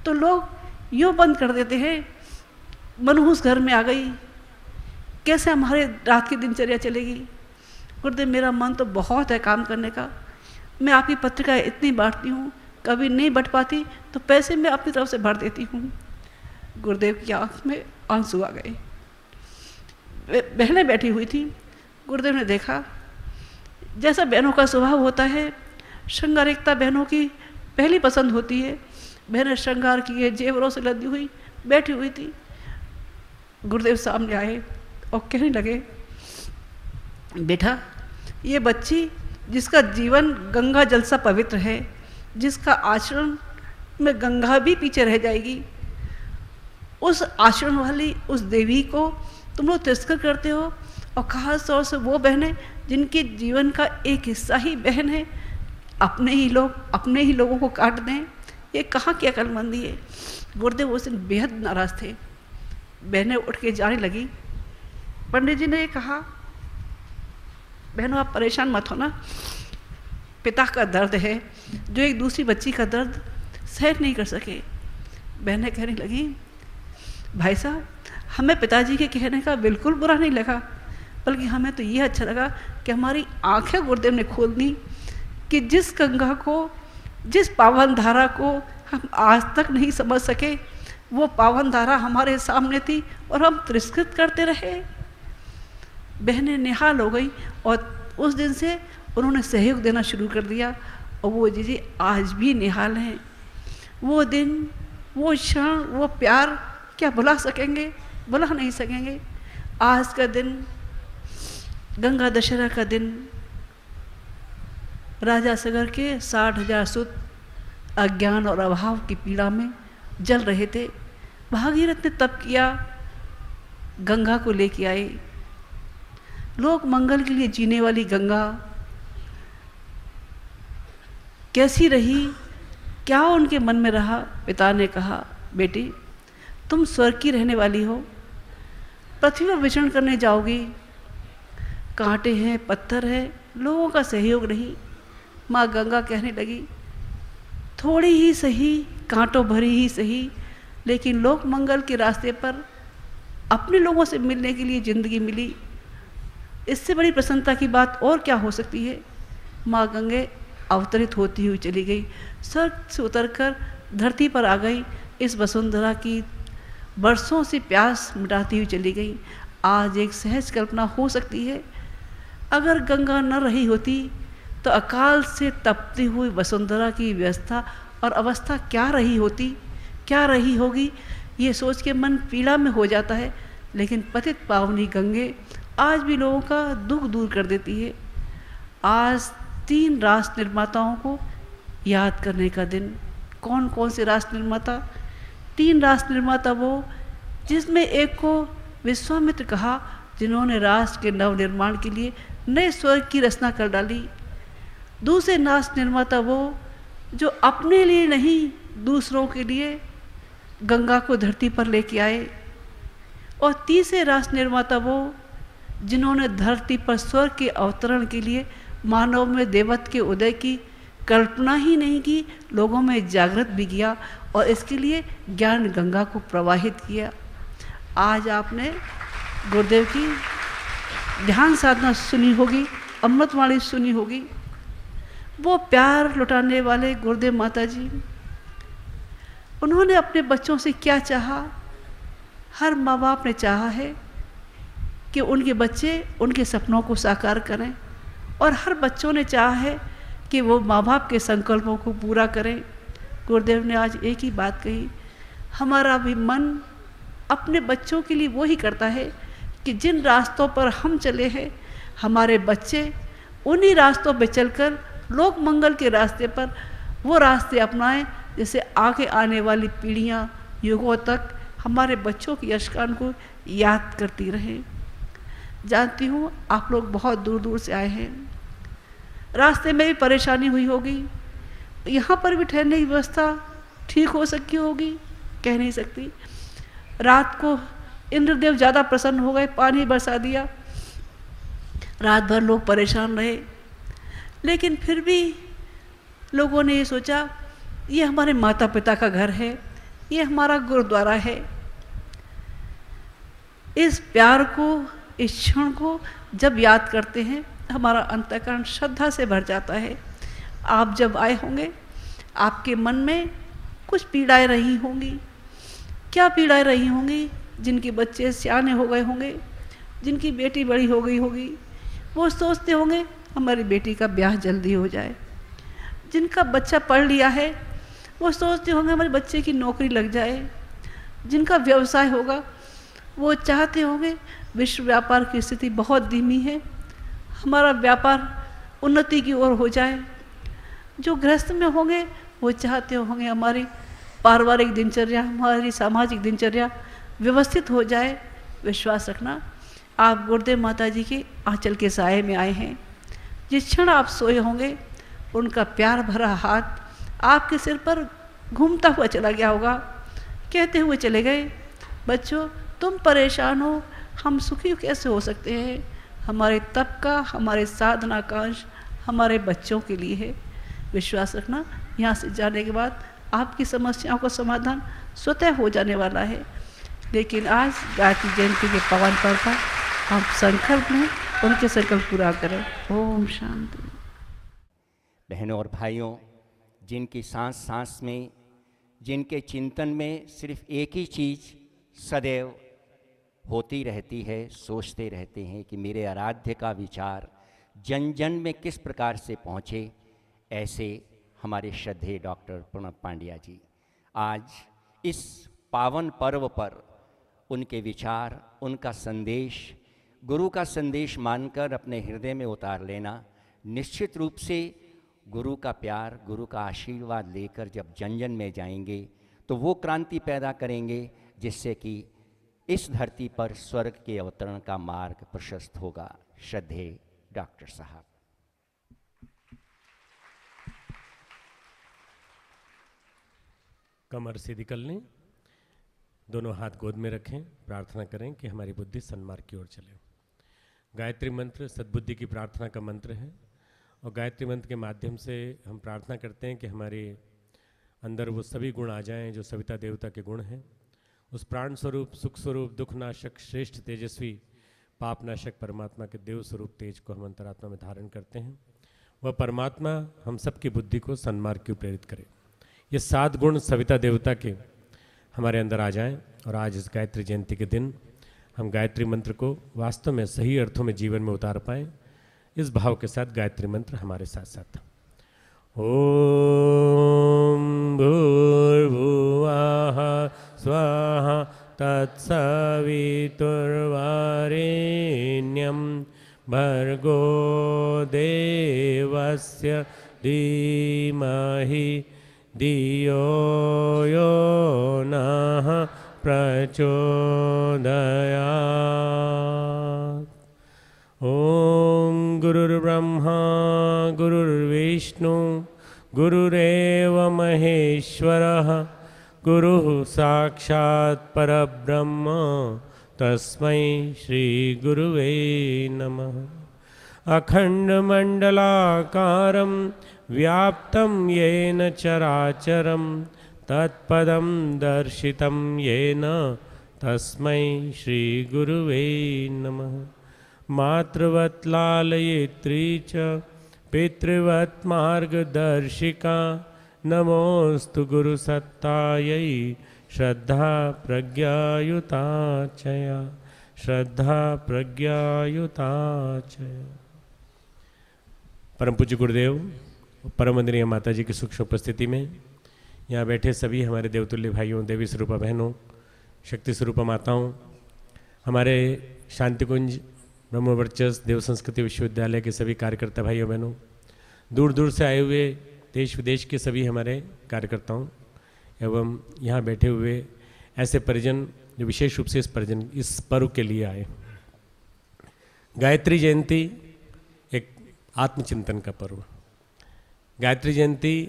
तो लोग यूँ बंद कर देते हैं, मनहूस घर में आ गई, कैसे हमारे रात की दिनचर्या चलेगी। गुरुदेव मेरा मन तो बहुत है काम करने का, मैं आपकी पत्रिका इतनी बांटती हूँ, कभी नहीं बट पाती तो पैसे मैं अपनी तरफ से भर देती हूँ। गुरुदेव की आँख में आंसू आ गए। बहनें बैठी हुई थी। गुरुदेव ने देखा जैसा बहनों का स्वभाव होता है, श्रृंगारिकता बहनों की पहली पसंद होती है। बहनें श्रृंगार किए जेवरों से लदी हुई बैठी हुई थी। गुरुदेव सामने आए और कहने लगे, बेटा ये बच्ची जिसका जीवन गंगा जल सा पवित्र है, जिसका आचरण में गंगा भी पीछे रह जाएगी, उस आचरण वाली उस देवी को तुम लोग तिरस्कार करते हो, और खास तौर से वो बहनें जिनके जीवन का एक हिस्सा ही बहन है, अपने ही लोग अपने ही लोगों को काट दें, ये कहाँ की अक्लमंदी है। गुरुदेव उस दिन बेहद नाराज थे। बहनें उठ के जाने लगी। पंडित जी ने कहा, बहनों आप परेशान मत हो ना, पिता का दर्द है जो एक दूसरी बच्ची का दर्द सहन नहीं कर सके। बहनें कहने लगी, भाई साहब हमें पिताजी के कहने का बिल्कुल बुरा नहीं लगा, बल्कि हमें तो ये अच्छा लगा कि हमारी आंखें गुरुदेव ने खोल दी कि जिस गंगा को, जिस पावन धारा को हम आज तक नहीं समझ सके, वो पावन धारा हमारे सामने थी और हम तिरस्कृत करते रहे। बहनें निहाल हो गई और उस दिन से उन्होंने सहयोग देना शुरू कर दिया, और वो जी आज भी निहाल हैं। वो दिन, वो क्षण, वो प्यार क्या भुला सकेंगे? भुला नहीं सकेंगे। आज का दिन, गंगा दशहरा का दिन, राजा सगर के 60,000 सुत अज्ञान और अभाव की पीड़ा में जल रहे थे। भागीरथ ने तप किया, गंगा को लेके आए। लोक मंगल के लिए जीने वाली गंगा कैसी रही, क्या उनके मन में रहा? पिता ने कहा, बेटी तुम स्वर्ग की रहने वाली हो, पृथ्वी पर विचरण करने जाओगी, कांटे हैं, पत्थर है, लोगों का सहयोग नहीं। माँ गंगा कहने लगी, थोड़ी ही सही, कांटों भरी ही सही, लेकिन लोक मंगल के रास्ते पर अपने लोगों से मिलने के लिए ज़िंदगी मिली, इससे बड़ी प्रसन्नता की बात और क्या हो सकती है। माँ गंगे अवतरित होती हुई चली गई, स्वर्ग से उतरकर धरती पर आ गई, इस वसुंधरा की बरसों से प्यास मिटाती हुई चली गई। आज एक सहज कल्पना हो सकती है, अगर गंगा न रही होती तो अकाल से तपती हुई वसुंधरा की व्यवस्था और अवस्था क्या रही होती, क्या रही होगी, ये सोच के मन पीड़ा में हो जाता है। लेकिन पतित पावनी गंगे आज भी लोगों का दुख दूर कर देती है। आज 3 राष्ट्र निर्माताओं को याद करने का दिन। कौन कौन से राष्ट्र निर्माता? 3 राष्ट्र निर्माता वो जिसमें एक को विश्वामित्र कहा, जिन्होंने राष्ट्र के नवनिर्माण के लिए नए स्वर्ग की रचना कर डाली। दूसरे राष्ट्र निर्माता वो जो अपने लिए नहीं, दूसरों के लिए गंगा को धरती पर लेके आए। और तीसरे राष्ट्र निर्माता वो जिन्होंने धरती पर स्वर्ग के अवतरण के लिए मानव में देवत्व के उदय की कल्पना ही नहीं की, लोगों में जागृत भी किया और इसके लिए ज्ञान गंगा को प्रवाहित किया। आज आपने गुरुदेव की ध्यान साधना सुनी होगी, अमृतवाणी सुनी होगी। वो प्यार लुटाने वाले गुरुदेव माता जी, उन्होंने अपने बच्चों से क्या चाहा? हर माँ बाप ने चाहा है कि उनके बच्चे उनके सपनों को साकार करें, और हर बच्चों ने चाहा है कि वो माँ बाप के संकल्पों को पूरा करें। गुरुदेव ने आज एक ही बात कही, हमारा भी मन अपने बच्चों के लिए वो ही करता है कि जिन रास्तों पर हम चले हैं, हमारे बच्चे उन्हीं रास्तों पर चलकर लोक मंगल के रास्ते पर वो रास्ते अपनाएं, जिससे आगे आने वाली पीढ़ियाँ युगों तक हमारे बच्चों की यशगान को याद करती रहें। जानती हूँ आप लोग बहुत दूर दूर से आए हैं, रास्ते में भी परेशानी हुई होगी, यहाँ पर भी ठहरने की व्यवस्था ठीक हो सकी होगी, कह नहीं सकती। रात को इंद्रदेव ज़्यादा प्रसन्न हो गए, पानी बरसा दिया, रात भर लोग परेशान रहे। लेकिन फिर भी लोगों ने ये सोचा, ये हमारे माता पिता का घर है, ये हमारा गुरुद्वारा है। इस प्यार को, इस क्षण को जब याद करते हैं, हमारा अंतःकरण श्रद्धा से भर जाता है। आप जब आए होंगे, आपके मन में कुछ पीड़ाएं रही होंगी। क्या पीड़ाएं रही होंगी? जिनके बच्चे सियाने हो गए होंगे, जिनकी बेटी बड़ी हो गई होगी, वो सोचते होंगे हमारी बेटी का ब्याह जल्दी हो जाए। जिनका बच्चा पढ़ लिया है, वो सोचते होंगे हमारे बच्चे की नौकरी लग जाए। जिनका व्यवसाय होगा, वो चाहते होंगे विश्व व्यापार की स्थिति बहुत धीमी है, हमारा व्यापार उन्नति की ओर हो जाए। जो गृहस्थ में होंगे, वो चाहते होंगे हमारी पारिवारिक दिनचर्या, हमारी सामाजिक दिनचर्या व्यवस्थित हो जाए। विश्वास रखना, आप गुरुदेव माता जी के आंचल के साए में आए हैं। जिस क्षण आप सोए होंगे, उनका प्यार भरा हाथ आपके सिर पर घूमता हुआ चला गया होगा, कहते हुए चले गए, बच्चों तुम परेशान हो, हम सुखी कैसे हो सकते हैं? हमारे तप का, हमारे साधना का अंश हमारे बच्चों के लिए है। विश्वास रखना, यहाँ से जाने के बाद आपकी समस्याओं का समाधान स्वतः हो जाने वाला है। लेकिन आज गायत्री जयंती के पावन पर्व पर हम संकल्प में उनके संकल्प पूरा करें। ओम शांति। बहनों और भाइयों, जिनकी सांस सांस में, जिनके चिंतन में सिर्फ एक ही चीज़ सदैव होती रहती है, सोचते रहते हैं कि मेरे आराध्य का विचार जन जन में किस प्रकार से पहुँचे, ऐसे हमारे श्रद्धेय डॉक्टर प्रणब पांड्या जी आज इस पावन पर्व पर उनके विचार, उनका संदेश, गुरु का संदेश मानकर अपने हृदय में उतार लेना, निश्चित रूप से गुरु का प्यार, गुरु का आशीर्वाद लेकर जब जन जन में जाएंगे तो वो क्रांति पैदा करेंगे जिससे कि इस धरती पर स्वर्ग के अवतरण का मार्ग प्रशस्त होगा। श्रद्धेय डॉक्टर साहब। कमर सीधी कर लें, दोनों हाथ गोद में रखें, प्रार्थना करें कि हमारी बुद्धि सन्मार्ग की ओर चले। गायत्री मंत्र सद्बुद्धि की प्रार्थना का मंत्र है और गायत्री मंत्र के माध्यम से हम प्रार्थना करते हैं कि हमारे अंदर वो सभी गुण आ जाएं जो सविता देवता के गुण हैं। उस प्राण स्वरूप, सुख स्वरूप, दुख नाशक, श्रेष्ठ, तेजस्वी, पाप नाशक परमात्मा के देव स्वरूप तेज को हम अंतरात्मा में धारण करते हैं। वह परमात्मा हम सबकी बुद्धि को सन्मार्ग की ओर प्रेरित करे। ये 7 गुण सविता देवता के हमारे अंदर आ जाएं और आज इस गायत्री जयंती के दिन हम गायत्री मंत्र को वास्तव में सही अर्थों में जीवन में उतार पाएँ। इस भाव के साथ गायत्री मंत्र हमारे साथ साथ। ओम भूर्भुवः स्वाहा तत्सवितुर्वरेण्यं भर्गो देवस्य धीमहि धियो यो नः प्रचोदयात्। ओम गुरुर्ब्रह्मा गुरुर्विष्णु गुरुरेव महेश्वरः गुरुः साक्षात् परब्रह्म तस्मै श्री गुरुवे नमः। अखण्डमण्डलाकारं व्याप्तं येन चराचरं तत्पदं दर्शितं येन तस्मै श्री गुरुवे नमः। मातृवत् लालयित्री च पितृवत् मार्गदर्शिका नमोस्तु गुरुसत्तायै श्रद्धा प्रज्ञायुता चया श्रद्धा प्रज्ञायुता चया। परम पूज्य गुरुदेव, परम वंदनीय माता जी की सूक्ष्म उपस्थिति में यहाँ बैठे सभी हमारे देवतुल्य भाइयों, देवी स्वरूपा बहनों, शक्ति स्वरूपा माताओं, हमारे शांतिकुंज ब्रह्मवर्चस्व देव संस्कृति विश्वविद्यालय के सभी कार्यकर्ता भाइयों बहनों, दूर दूर से आए हुए देश विदेश के सभी हमारे कार्यकर्ताओं एवं यहाँ बैठे हुए ऐसे परिजन जो विशेष रूप से इस पर्व के लिए आए। गायत्री जयंती एक आत्मचिंतन का पर्व। गायत्री जयंती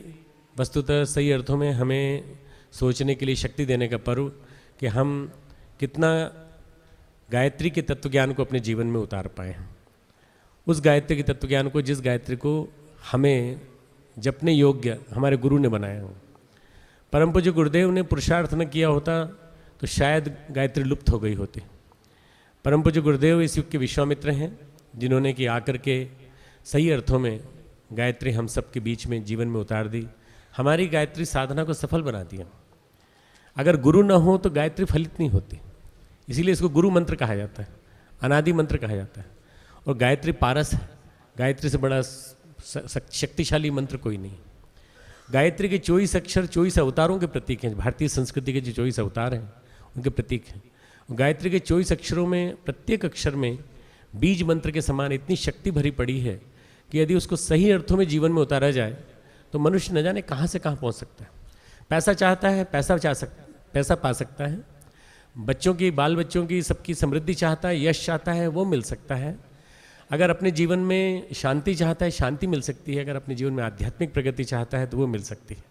वस्तुतः सही अर्थों में हमें सोचने के लिए शक्ति देने का पर्व कि हम कितना गायत्री के तत्वज्ञान को अपने जीवन में उतार पाए। उस गायत्री के तत्वज्ञान को, जिस गायत्री को हमें जपने योग्य हमारे गुरु ने बनाया हो। परम पूज्य गुरुदेव ने पुरुषार्थ न किया होता तो शायद गायत्री लुप्त हो गई होती। परम पूज्य गुरुदेव इस युग के विश्वामित्र हैं, जिन्होंने कि आकर के सही अर्थों में गायत्री हम सब के बीच में जीवन में उतार दी, हमारी गायत्री साधना को सफल बना दिया। अगर गुरु न हो तो गायत्री फलित नहीं होती, इसीलिए इसको गुरु मंत्र कहा जाता है, अनादि मंत्र कहा जाता है। और गायत्री पारस है, गायत्री से बड़ा शक्तिशाली मंत्र कोई नहीं। गायत्री के 24 अक्षर 24 अवतारों के प्रतीक हैं। भारतीय संस्कृति के जो 24 अवतार हैं उनके प्रतीक हैं। गायत्री के 24 अक्षरों में प्रत्येक अक्षर में बीज मंत्र के समान इतनी शक्ति भरी पड़ी है कि यदि उसको सही अर्थों में जीवन में उतारा जाए तो मनुष्य न जाने कहाँ से कहाँ पहुँच सकता है। पैसा चाहता है, पैसा पा सकता है। बच्चों की, बाल बच्चों की, सबकी समृद्धि चाहता है, यश चाहता है, वो मिल सकता है। अगर अपने जीवन में शांति चाहता है, शांति मिल सकती है। अगर अपने जीवन में आध्यात्मिक प्रगति चाहता है तो वो मिल सकती है।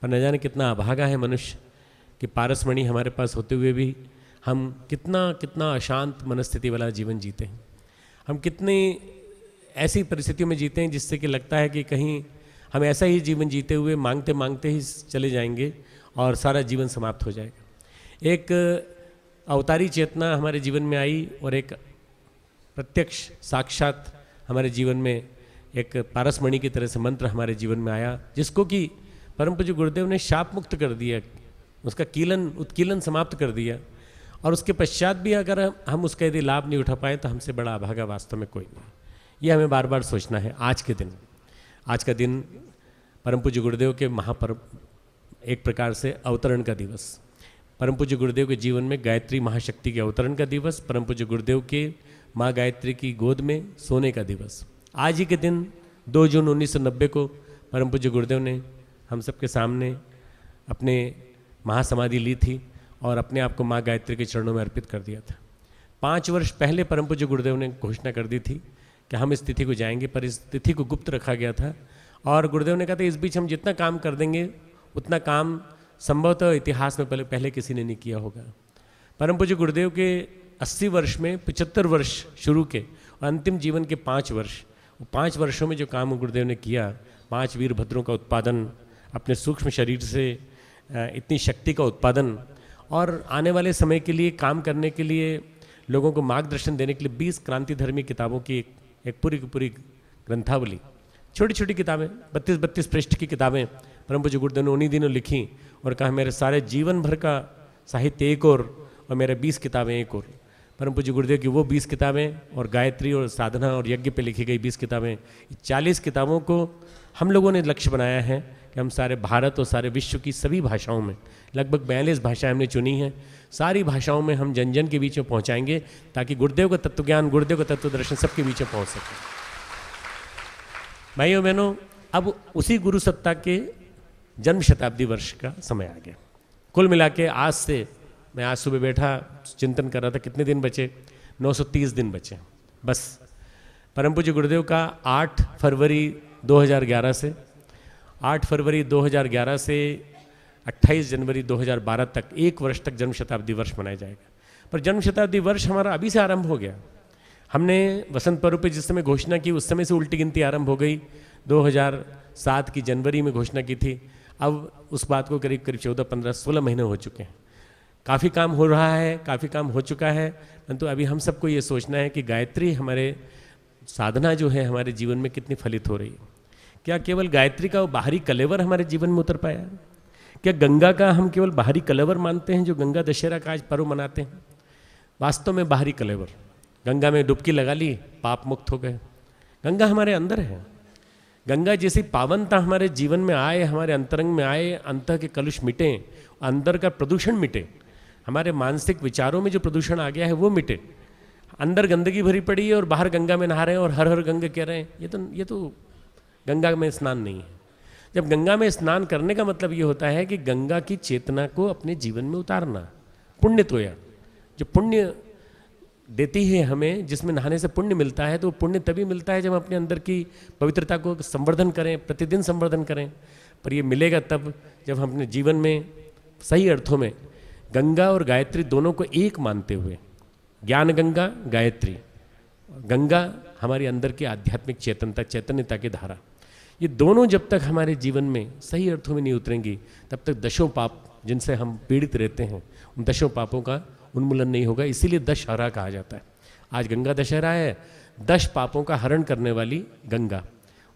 पर न जाने कितना अभागा है मनुष्य कि पारसमणि हमारे पास होते हुए भी हम कितना अशांत मनस्थिति वाला जीवन जीते हैं। हम कितनी ऐसी परिस्थितियों में जीते हैं जिससे कि लगता है कि कहीं हम ऐसा ही जीवन जीते हुए मांगते मांगते ही चले जाएंगे और सारा जीवन समाप्त हो जाएगा। एक अवतारी चेतना हमारे जीवन में आई और एक प्रत्यक्ष साक्षात हमारे जीवन में एक पारसमणि की तरह से मंत्र हमारे जीवन में आया, जिसको कि परम पूज्य गुरुदेव ने शाप मुक्त कर दिया, उसका उत्कीलन समाप्त कर दिया। और उसके पश्चात भी अगर हम उसका यदि लाभ नहीं उठा पाए तो हमसे बड़ा अभागा वास्तव में कोई नहीं। ये हमें बार बार सोचना है। आज का दिन परम पूज्य गुरुदेव के महापर्व, एक प्रकार से अवतरण का दिवस, परम पूज्य गुरुदेव के जीवन में गायत्री महाशक्ति के अवतरण का दिवस, परम पूज्य गुरुदेव के माँ गायत्री की गोद में सोने का दिवस। आज ही के दिन 2 जून 1990 को परम पूज्य गुरुदेव ने हम सबके सामने अपने महासमाधि ली थी और अपने आप को माँ गायत्री के चरणों में अर्पित कर दिया था। 5 वर्ष पहले परम पूज्य गुरुदेव ने घोषणा कर दी थी कि हम इस तिथि को जाएंगे, पर इस तिथि को गुप्त रखा गया था। और गुरुदेव ने कहा था इस बीच हम जितना काम कर देंगे उतना काम संभवतः इतिहास में पहले किसी ने नहीं किया होगा। परम पूज्य गुरुदेव के 80 वर्ष में 75 वर्ष शुरू के और अंतिम जीवन के 5 वर्ष, 5 वर्षों में जो काम गुरुदेव ने किया, 5 वीरभद्रों का उत्पादन, अपने सूक्ष्म शरीर से इतनी शक्ति का उत्पादन और आने वाले समय के लिए काम करने के लिए, लोगों को मार्गदर्शन देने के लिए 20 क्रांतिधर्मी किताबों की एक पूरी की पूरी ग्रंथावली, छोटी छोटी किताबें, 32-32 पृष्ठ की किताबें परम पूज्य गुरुदेव ने उन्हीं दिनों लिखी और कहा मेरे सारे जीवन भर का साहित्य एक और मेरे 20 किताबें एक और। परम पूज्य गुरुदेव की वो 20 किताबें और गायत्री और साधना और यज्ञ पे लिखी गई 20 किताबें, 40 किताबों को हम लोगों ने लक्ष्य बनाया है कि हम सारे भारत और सारे विश्व की सभी भाषाओं में, लगभग 42 भाषाएं हमने चुनी हैं, सारी भाषाओं में हम जन जन के बीच में पहुंचाएंगे ताकि गुरुदेव का तत्वज्ञान, गुरुदेव का तत्व दर्शन सबके बीच में पहुंच सके। भाइयों बहनों, अब उसी गुरु सत्ता के जन्म शताब्दी वर्ष का समय आ गया। कुल मिला के आज से, मैं आज सुबह बैठा चिंतन कर रहा था कितने दिन बचे, 930 दिन बचे बस। परम पूज्य गुरुदेव का 8 फरवरी 2011 से 28 जनवरी 2012 तक, 1 वर्ष तक जन्म शताब्दी वर्ष मनाया जाएगा। पर जन्म शताब्दी वर्ष हमारा अभी से आरंभ हो गया। हमने वसंत पर्व पे जिस समय घोषणा की उस समय से उल्टी गिनती आरंभ हो गई। 2007 की जनवरी में घोषणा की थी, अब उस बात को करीब 14, 15, 16 महीने हो चुके हैं। काफ़ी काम हो रहा है, काफ़ी काम हो चुका है, परंतु अभी हम सबको ये सोचना है कि गायत्री हमारे साधना जो है हमारे जीवन में कितनी फलित हो रही है। क्या केवल गायत्री का वो बाहरी कलेवर हमारे जीवन में उतर पाया? क्या गंगा का हम केवल बाहरी कलेवर मानते हैं, जो गंगा दशहरा का आज पर्व मनाते हैं? वास्तव में बाहरी कलेवर, गंगा में डुबकी लगा ली, पाप मुक्त हो गए। गंगा हमारे अंदर है। गंगा जैसी पावनता हमारे जीवन में आए, हमारे अंतरंग में आए, अंतर के कलुष मिटे, अंदर का प्रदूषण मिटे, हमारे मानसिक विचारों में जो प्रदूषण आ गया है वो मिटे। अंदर गंदगी भरी पड़ी है और बाहर गंगा में नहा रहे हैं और हर हर गंगा कह रहे हैं, ये तो गंगा में स्नान नहीं है। जब गंगा में स्नान करने का मतलब ये होता है कि गंगा की चेतना को अपने जीवन में उतारना। पुण्य तोया, जो पुण्य देती है हमें, जिसमें नहाने से पुण्य मिलता है, तो वो पुण्य तभी मिलता है जब हम अपने अंदर की पवित्रता को संवर्धन करें, प्रतिदिन संवर्धन करें। पर ये मिलेगा तब जब हम अपने जीवन में सही अर्थों में गंगा और गायत्री दोनों को एक मानते हुए, ज्ञान गंगा, गायत्री, गंगा हमारे अंदर की आध्यात्मिक चेतनता, चैतन्यता की धारा, ये दोनों जब तक हमारे जीवन में सही अर्थों में नहीं उतरेंगी, तब तक दशों पाप जिनसे हम पीड़ित रहते हैं, उन दशों पापों का उन्मूलन नहीं होगा। इसीलिए दशहरा कहा जाता है। आज गंगा दशहरा है, 10 पापों का हरण करने वाली गंगा।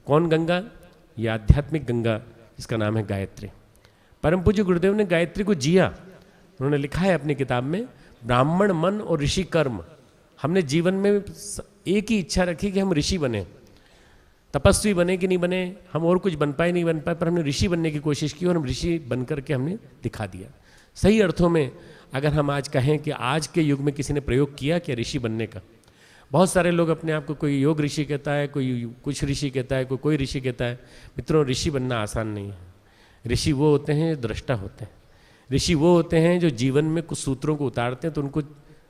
कौन गंगा? ये आध्यात्मिक गंगा, जिसका नाम है गायत्री। परम पूज्य गुरुदेव ने गायत्री को जिया। उन्होंने लिखा है अपनी किताब में, ब्राह्मण मन और ऋषि कर्म। हमने जीवन में एक ही इच्छा रखी कि हम ऋषि बने, तपस्वी बने कि नहीं बने, हम और कुछ बन पाए नहीं बन पाए, पर हमने ऋषि बनने की कोशिश की और हम ऋषि बन करके हमने दिखा दिया। सही अर्थों में अगर हम आज कहें कि आज के युग में किसी ने प्रयोग किया क्या ऋषि बनने का? बहुत सारे लोग अपने आप को, कोई योग ऋषि कहता है, कोई कुछ ऋषि कहता है, कोई ऋषि कहता है। मित्रों, ऋषि बनना आसान नहीं है। ऋषि वो होते हैं जो दृष्टा होते हैं। ऋषि वो होते हैं जो जीवन में कुछ सूत्रों को उतारते हैं तो उनको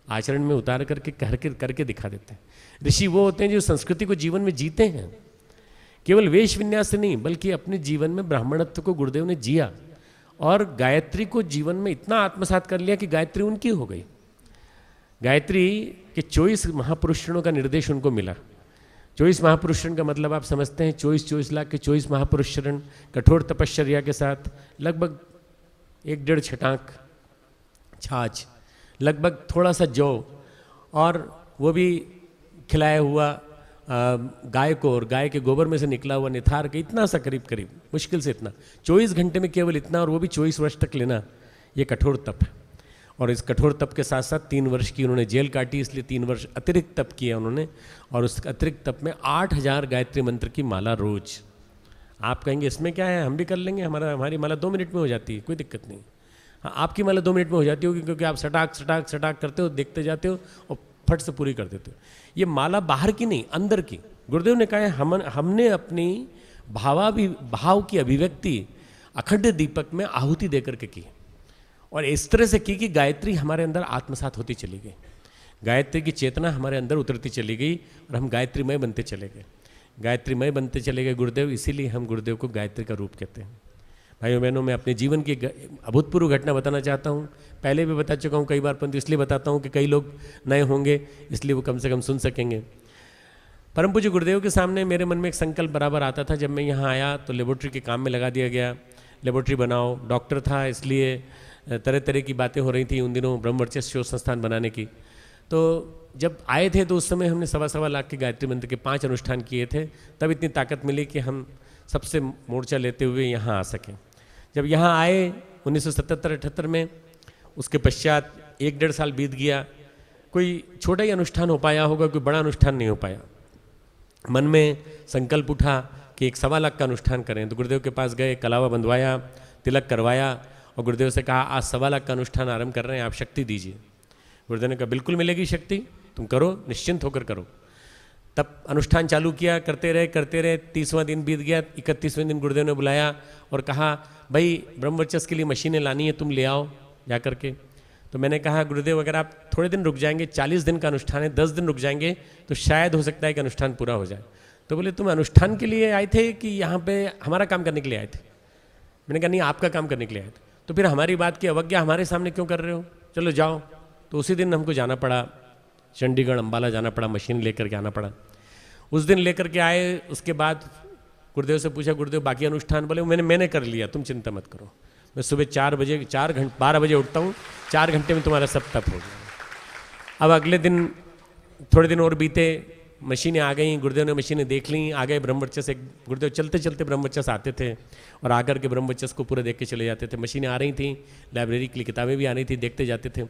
आचरण में उतार करके करके दिखा देते हैं। ऋषि वो होते हैं जो संस्कृति को जीवन में जीते हैं, केवल वेश विन्यास से नहीं, बल्कि अपने जीवन में ब्राह्मणत्व को गुरुदेव ने जिया और गायत्री को जीवन में इतना आत्मसात कर लिया कि गायत्री उनकी हो गई। गायत्री के 24 महापुरुषों का निर्देश उनको मिला। 24 महापुरुषों का मतलब आप समझते हैं, 24 लाख के 24 महापुरुषरण कठोर तपश्चर्या के साथ, लगभग 1-1.5 छटाक छाछ, लगभग थोड़ा सा जौ, और वो भी खिलाया हुआ गाय को, और गाय के गोबर में से निकला हुआ निथार के, इतना सा करीब करीब, मुश्किल से इतना, 24 घंटे में केवल इतना, और वो भी 24 वर्ष तक लेना, ये कठोर तप है। और इस कठोर तप के साथ साथ 3 वर्ष की उन्होंने जेल काटी, इसलिए 3 वर्ष अतिरिक्त तप किया उन्होंने। और उस अतिरिक्त तप में 8000 गायत्री मंत्र की माला रोज। आप कहेंगे इसमें क्या है, हम भी कर लेंगे, हमारी माला 2 मिनट में हो जाती है, कोई दिक्कत नहीं। हाँ, आपकी माला 2 मिनट में हो जाती होगी क्योंकि आप सटाक करते हो, देखते जाते हो और फट से पूरी कर देते हो। ये माला बाहर की नहीं, अंदर की। गुरुदेव ने कहा है हमने अपनी भाव की अभिव्यक्ति अखंड दीपक में आहुति देकर के की, और इस तरह से की कि गायत्री हमारे अंदर आत्मसात होती चली गई, गायत्री की चेतना हमारे अंदर उतरती चली गई और हम गायत्रीमय बनते चले गए, गायत्रीमय बनते चले गए गुरुदेव। इसीलिए हम गुरुदेव को गायत्री का रूप कहते हैं। भाइयों बहनों, मैं अपने जीवन की अभूतपूर्व घटना बताना चाहता हूँ। पहले भी बता चुका हूँ कई बार, परंतु इसलिए बताता हूँ कि कई लोग नए होंगे, इसलिए वो कम से कम सुन सकेंगे। परम पूज्य गुरुदेव के सामने मेरे मन में एक संकल्प बराबर आता था। जब मैं यहाँ आया तो लेबोरेटरी के काम में लगा दिया गया, लेबोरेटरी बनाओ। डॉक्टर था, इसलिए तरह तरह की बातें हो रही थी उन दिनों ब्रह्मवर्चस्व शोध संस्थान बनाने की। तो जब आए थे तो उस समय हमने 1.25 लाख के गायत्री मंत्र के 5 अनुष्ठान किए थे। तब इतनी ताकत मिली कि हम सबसे मोर्चा लेते हुए यहाँ आ सकें। जब यहाँ आए 1977-78 में, उसके पश्चात 1-1.5 साल बीत गया। कोई छोटा ही अनुष्ठान हो पाया होगा, कोई बड़ा अनुष्ठान नहीं हो पाया। मन में संकल्प उठा कि 1.25 लाख का अनुष्ठान करें। तो गुरुदेव के पास गए, कलावा बंधवाया, तिलक करवाया और गुरुदेव से कहा आज 1.25 लाख का अनुष्ठान आरंभ कर रहे हैं, आप शक्ति दीजिए। गुरुदेव ने कहा बिल्कुल मिलेगी शक्ति, तुम करो, निश्चिंत होकर करो। तब अनुष्ठान चालू किया, करते रहे 30वां दिन बीत गया। 31वें दिन गुरुदेव ने बुलाया और कहा भाई ब्रह्मवर्चस्व के लिए मशीनें लानी है, तुम ले आओ जा करके। तो मैंने कहा गुरुदेव अगर आप थोड़े दिन रुक जाएंगे, 40 दिन का अनुष्ठान है, 10 दिन रुक जाएंगे तो शायद हो सकता है कि अनुष्ठान पूरा हो जाए। तो बोले तुम अनुष्ठान के लिए आए थे कि यहाँ पे हमारा काम करने के लिए आए थे? मैंने कहा नहीं, आपका काम करने के लिए आए थे। तो फिर हमारी बात की अवज्ञा हमारे सामने क्यों कर रहे हो, चलो जाओ। तो उसी दिन हमको जाना पड़ा, चंडीगढ़ अंबाला जाना पड़ा, मशीन लेकर के आना पड़ा। उस दिन लेकर के आए। उसके बाद गुरुदेव से पूछा गुरुदेव बाकी अनुष्ठान? बोले मैंने कर लिया, तुम चिंता मत करो। मैं सुबह 12 बजे उठता हूँ, 4 घंटे में तुम्हारा सब तप हो गया। अब अगले दिन थोड़े दिन और बीते, मशीनें आ गई, गुरुदेव ने मशीनें देख ली, आ गए ब्रह्मवर्चस्व से। गुरुदेव चलते चलते ब्रह्मवर्चस्व आते थे और आकर के ब्रह्मवर्चस्व को पूरा देख के चले जाते थे। मशीनें आ रही थी, लाइब्रेरी के लिए किताबें भी आ रही थी, देखते जाते थे।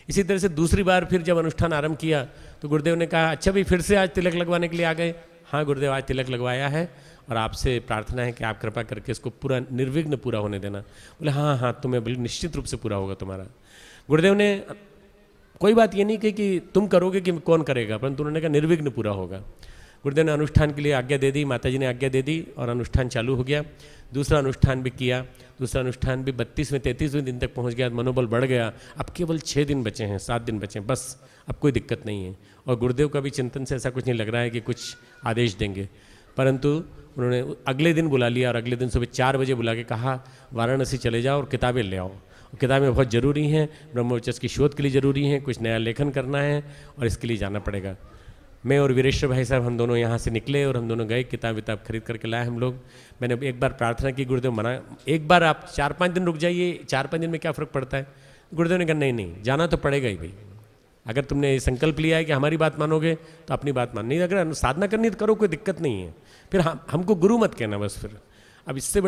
इसी तरह से दूसरी बार फिर जब अनुष्ठान आरंभ किया तो गुरुदेव ने कहा अच्छा भाई फिर से आज तिलक लगवाने के लिए आ गए? हाँ गुरुदेव, आज तिलक लगवाया है और आपसे प्रार्थना है कि आप कृपा करके इसको पूरा निर्विघ्न पूरा होने देना। बोले हाँ हाँ, तुम्हें बिल्कुल निश्चित रूप से पूरा होगा तुम्हारा। गुरुदेव ने कोई बात ये नहीं कही कि तुम करोगे कि कौन करेगा, परंतु उन्होंने कहा निर्विघ्न पूरा होगा। गुरुदेव ने अनुष्ठान के लिए आज्ञा दे दी, माताजी ने आज्ञा दे दी और अनुष्ठान चालू हो गया। दूसरा अनुष्ठान भी किया, दूसरा अनुष्ठान भी 32वें 33वें दिन तक पहुंच गया। मनोबल बढ़ गया, अब केवल 6 दिन बचे हैं, 7 दिन बचे हैं, बस अब कोई दिक्कत नहीं है। और गुरुदेव का भी चिंतन से ऐसा कुछ नहीं लग रहा है कि कुछ आदेश देंगे, परंतु उन्होंने अगले दिन बुला लिया और अगले दिन सुबह 4 बजे बुला के कहा वाराणसी चले जाओ और किताबें ले आओ। किताबें बहुत ज़रूरी हैं, ब्रह्मवर्चस्व की शोध के लिए ज़रूरी हैं, कुछ नया लेखन करना है और इसके लिए जाना पड़ेगा। मैं और वीरेश्वर भाई साहब हम दोनों यहाँ से निकले और हम दोनों गए, किताब विताब खरीद करके लाए हम लोग। मैंने एक बार प्रार्थना की, गुरुदेव मना, एक बार आप 4-5 दिन रुक जाइए, 4-5 दिन में क्या फ़र्क पड़ता है? गुरुदेव ने कहा नहीं जाना तो पड़ेगा ही भाई। अगर तुमने संकल्प लिया है कि हमारी बात मानोगे तो अपनी बात मान, नहीं अगर साधना करनी तो करो, कोई दिक्कत नहीं है। फिर हमको गुरु मत कहना बस। फिर अब इससे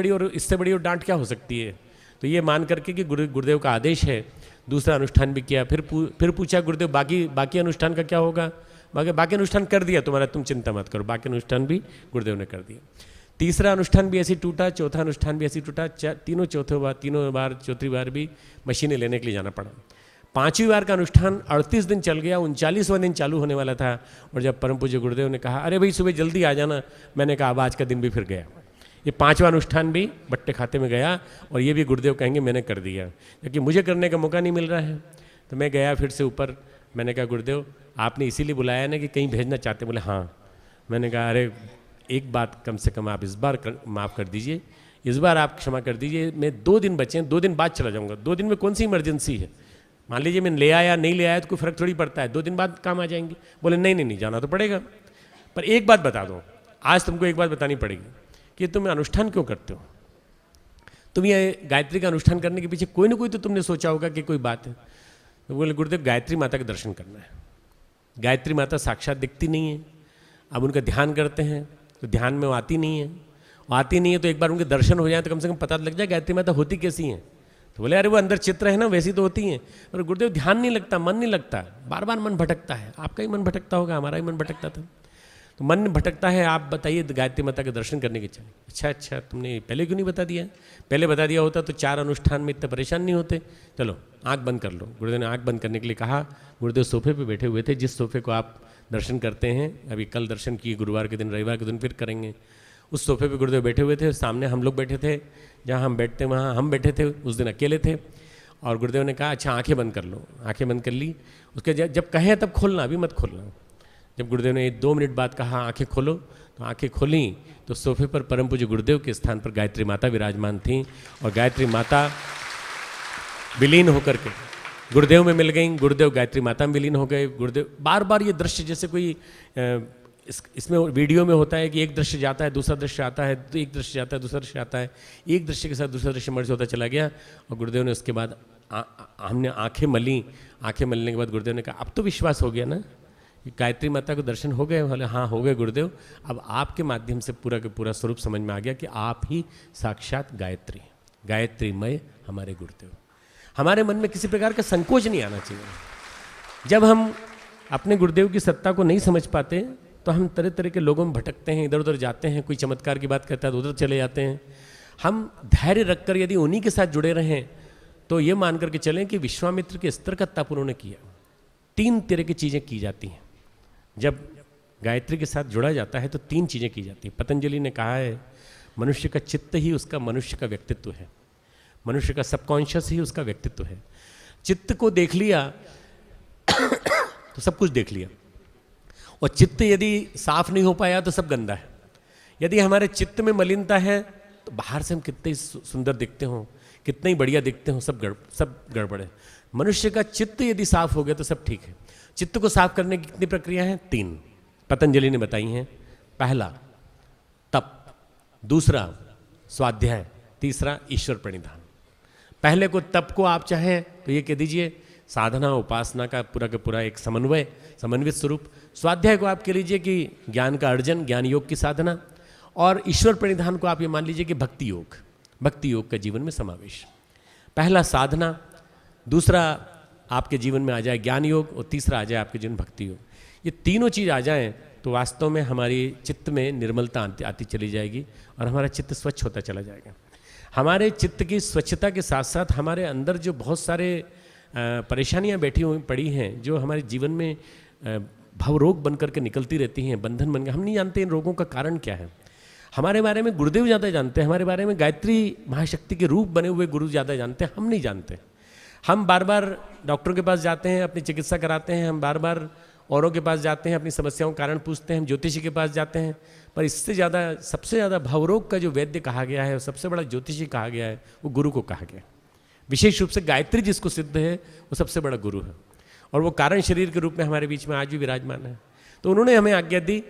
बड़ी और डांट क्या हो सकती है? तो ये मान करके कि गुरुदेव का आदेश है। दूसरा अनुष्ठान भी किया। फिर पूछा गुरुदेव बाकी अनुष्ठान का क्या होगा? बाकी अनुष्ठान कर दिया तुम्हारा, तुम चिंता मत करो। बाकी अनुष्ठान भी गुरुदेव ने कर दिया। तीसरा अनुष्ठान भी ऐसे टूटा, चौथा अनुष्ठान भी ऐसे टूटा। तीनों बार चौथी बार भी मशीनें लेने के लिए जाना पड़ा। 5वीं बार का अनुष्ठान 38 दिन चल गया, 39वां दिन चालू होने वाला था। और जब परम पूज्य गुरुदेव ने कहा अरे भाई सुबह जल्दी आ जाना, मैंने कहा अब आज का दिन भी फिर गया। ये 5वां अनुष्ठान भी बट्टे खाते में गया और ये भी गुरुदेव कहेंगे मैंने कर दिया, क्योंकि मुझे करने का मौका नहीं मिल रहा है। तो मैं गया फिर से ऊपर, मैंने कहा गुरुदेव आपने इसीलिए बुलाया ना कि कहीं भेजना चाहते? बोले हाँ। मैंने कहा अरे एक बात कम से कम आप इस बार माफ़ कर दीजिए, इस बार आप क्षमा कर दीजिए। मैं 2 दिन बचे हैं, 2 दिन बाद चला जाऊँगा। 2 दिन में कौन सी इमरजेंसी है? मान लीजिए मैं ले आया नहीं ले आया तो कोई फ़र्क थोड़ी पड़ता है, 2 दिन बाद काम आ जाएंगे। बोले नहीं जाना तो पड़ेगा, पर एक बात बता दो, आज तुमको एक बात बतानी पड़ेगी कि तुम अनुष्ठान क्यों करते हो? तुम ये गायत्री का अनुष्ठान करने के पीछे कोई ना कोई तो तुमने सोचा होगा कि कोई बात है। तो बोले गुरुदेव गायत्री माता का दर्शन करना है। गायत्री माता साक्षात दिखती नहीं है, अब उनका ध्यान करते हैं तो ध्यान में वो आती नहीं है। तो एक बार उनके दर्शन हो जाए तो कम से कम पता लग जाए गायत्री माता होती कैसी हैं। तो बोले अरे वो अंदर चित्र है ना, वैसी तो होती हैं। और गुरुदेव ध्यान नहीं लगता, मन नहीं लगता, बार बार मन भटकता है। आपका ही मन भटकता होगा, हमारा ही मन भटकता था। तो मन भटकता है, आप बताइए गायत्री माता के दर्शन करने के चाहिए। अच्छा तुमने पहले क्यों नहीं बता दिया? पहले बता दिया होता तो 4 अनुष्ठान में इतने परेशान नहीं होते। चलो आंख बंद कर लो। गुरुदेव ने आंख बंद करने के लिए कहा। गुरुदेव सोफे पे बैठे हुए थे, जिस सोफे को आप दर्शन करते हैं, अभी कल दर्शन किए, गुरुवार के दिन, रविवार के दिन फिर करेंगे। उस सोफे पे गुरुदेव बैठे हुए थे, सामने हम लोग बैठे थे, जहाँ हम बैठते वहाँ हम बैठे थे। उस दिन अकेले थे और गुरुदेव ने कहा अच्छा आंखें बंद कर लो। आंखें बंद कर ली। उसके जब कहें तब खोलना, अभी मत खोलना। जब गुरुदेव ने 2 मिनट बाद कहा आंखें खोलो, तो आंखें खोली तो सोफे पर परम पूज्य गुरुदेव के स्थान पर गायत्री माता विराजमान थी और गायत्री माता विलीन होकर के गुरुदेव में मिल गई। गुरुदेव गायत्री माता में विलीन हो गए। गुरुदेव बार बार ये दृश्य जैसे कोई इसमें वीडियो में होता है कि एक दृश्य जाता है, दूसरा दृश्य आता है, तो एक दृश्य जाता है, दूसरा दृश्य आता है, एक दृश्य के साथ दूसरा दृश्य मर्ज होता चला गया। और गुरुदेव ने उसके बाद हमने आंखें मली। आंखें मलने के बाद गुरुदेव ने कहा अब तो विश्वास हो गया ना, गायत्री माता को दर्शन हो गए? बोले हाँ हो गए गुरुदेव, अब आपके माध्यम से पूरा का पूरा स्वरूप समझ में आ गया कि आप ही साक्षात गायत्री, गायत्रीमय हमारे गुरुदेव। हमारे मन में किसी प्रकार का संकोच नहीं आना चाहिए। जब हम अपने गुरुदेव की सत्ता को नहीं समझ पाते तो हम तरह तरह के लोगों में भटकते हैं, इधर उधर जाते हैं, कोई चमत्कार की बात करता है तो उधर चले जाते हैं। हम धैर्य रखकर यदि उन्हीं के साथ जुड़े रहें तो ये मान करके चलें कि विश्वामित्र के स्तर का तप उन्होंने किया। 3 तरह की चीज़ें की जाती हैं जब गायत्री के साथ जुड़ा जाता है, तो 3 चीज़ें की जाती हैं। पतंजलि ने कहा है मनुष्य का चित्त ही उसका मनुष्य का व्यक्तित्व है, मनुष्य का सबकॉन्शियस ही उसका व्यक्तित्व है। चित्त को देख लिया तो सब कुछ देख लिया, और चित्त यदि साफ नहीं हो पाया तो सब गंदा है। यदि हमारे चित्त में मलिनता है तो बाहर से हम कितने सुंदर दिखते हों, कितने ही बढ़िया दिखते हों, सब गड़बड़ है। मनुष्य का चित्त यदि साफ हो गया तो सब ठीक है। चित्त को साफ करने की कितनी प्रक्रिया है? 3 पतंजलि ने बताई हैं। पहला तप, दूसरा स्वाध्याय, तीसरा ईश्वर प्रणिधान। पहले को तप को आप चाहें तो ये कह दीजिए साधना उपासना का पूरा एक समन्वित स्वरूप। स्वाध्याय को आप कह लीजिए कि ज्ञान का अर्जन, ज्ञान योग की साधना, और ईश्वर प्रणिधान को आप ये मान लीजिए कि भक्ति योग का जीवन में समावेश। पहला साधना, दूसरा आपके जीवन में आ जाए ज्ञान योग, और तीसरा आ जाए आपके जीवन भक्ति योग। ये तीनों चीज़ आ जाएं तो वास्तव में हमारी चित्त में निर्मलता आती चली जाएगी और हमारा चित्त स्वच्छ होता चला जाएगा। हमारे चित्त की स्वच्छता के साथ साथ हमारे अंदर जो बहुत सारे परेशानियां बैठी हुई पड़ी हैं, जो हमारे जीवन में भवरोग बन करके निकलती रहती हैं, बंधन बन गए, हम नहीं जानते इन रोगों का कारण क्या है। हमारे बारे में गुरुदेव ज़्यादा जानते हैं, हमारे बारे में गायत्री महाशक्ति के रूप बने हुए गुरु ज़्यादा जानते हैं, हम नहीं जानते। हम बार बार डॉक्टरों के पास जाते हैं, अपनी चिकित्सा कराते हैं, हम बार बार औरों के पास जाते हैं, अपनी समस्याओं का कारण पूछते हैं, हम ज्योतिषी के पास जाते हैं, पर इससे ज़्यादा सबसे ज़्यादा भवरोग का जो वैद्य कहा गया है, सबसे बड़ा ज्योतिषी कहा गया है, वो गुरु को कहा गया। विशेष रूप से गायत्री जिसको सिद्ध है वो सबसे बड़ा गुरु है, और वो कारण शरीर के रूप में हमारे बीच में आज भी विराजमान है। तो उन्होंने हमें आज्ञा दी,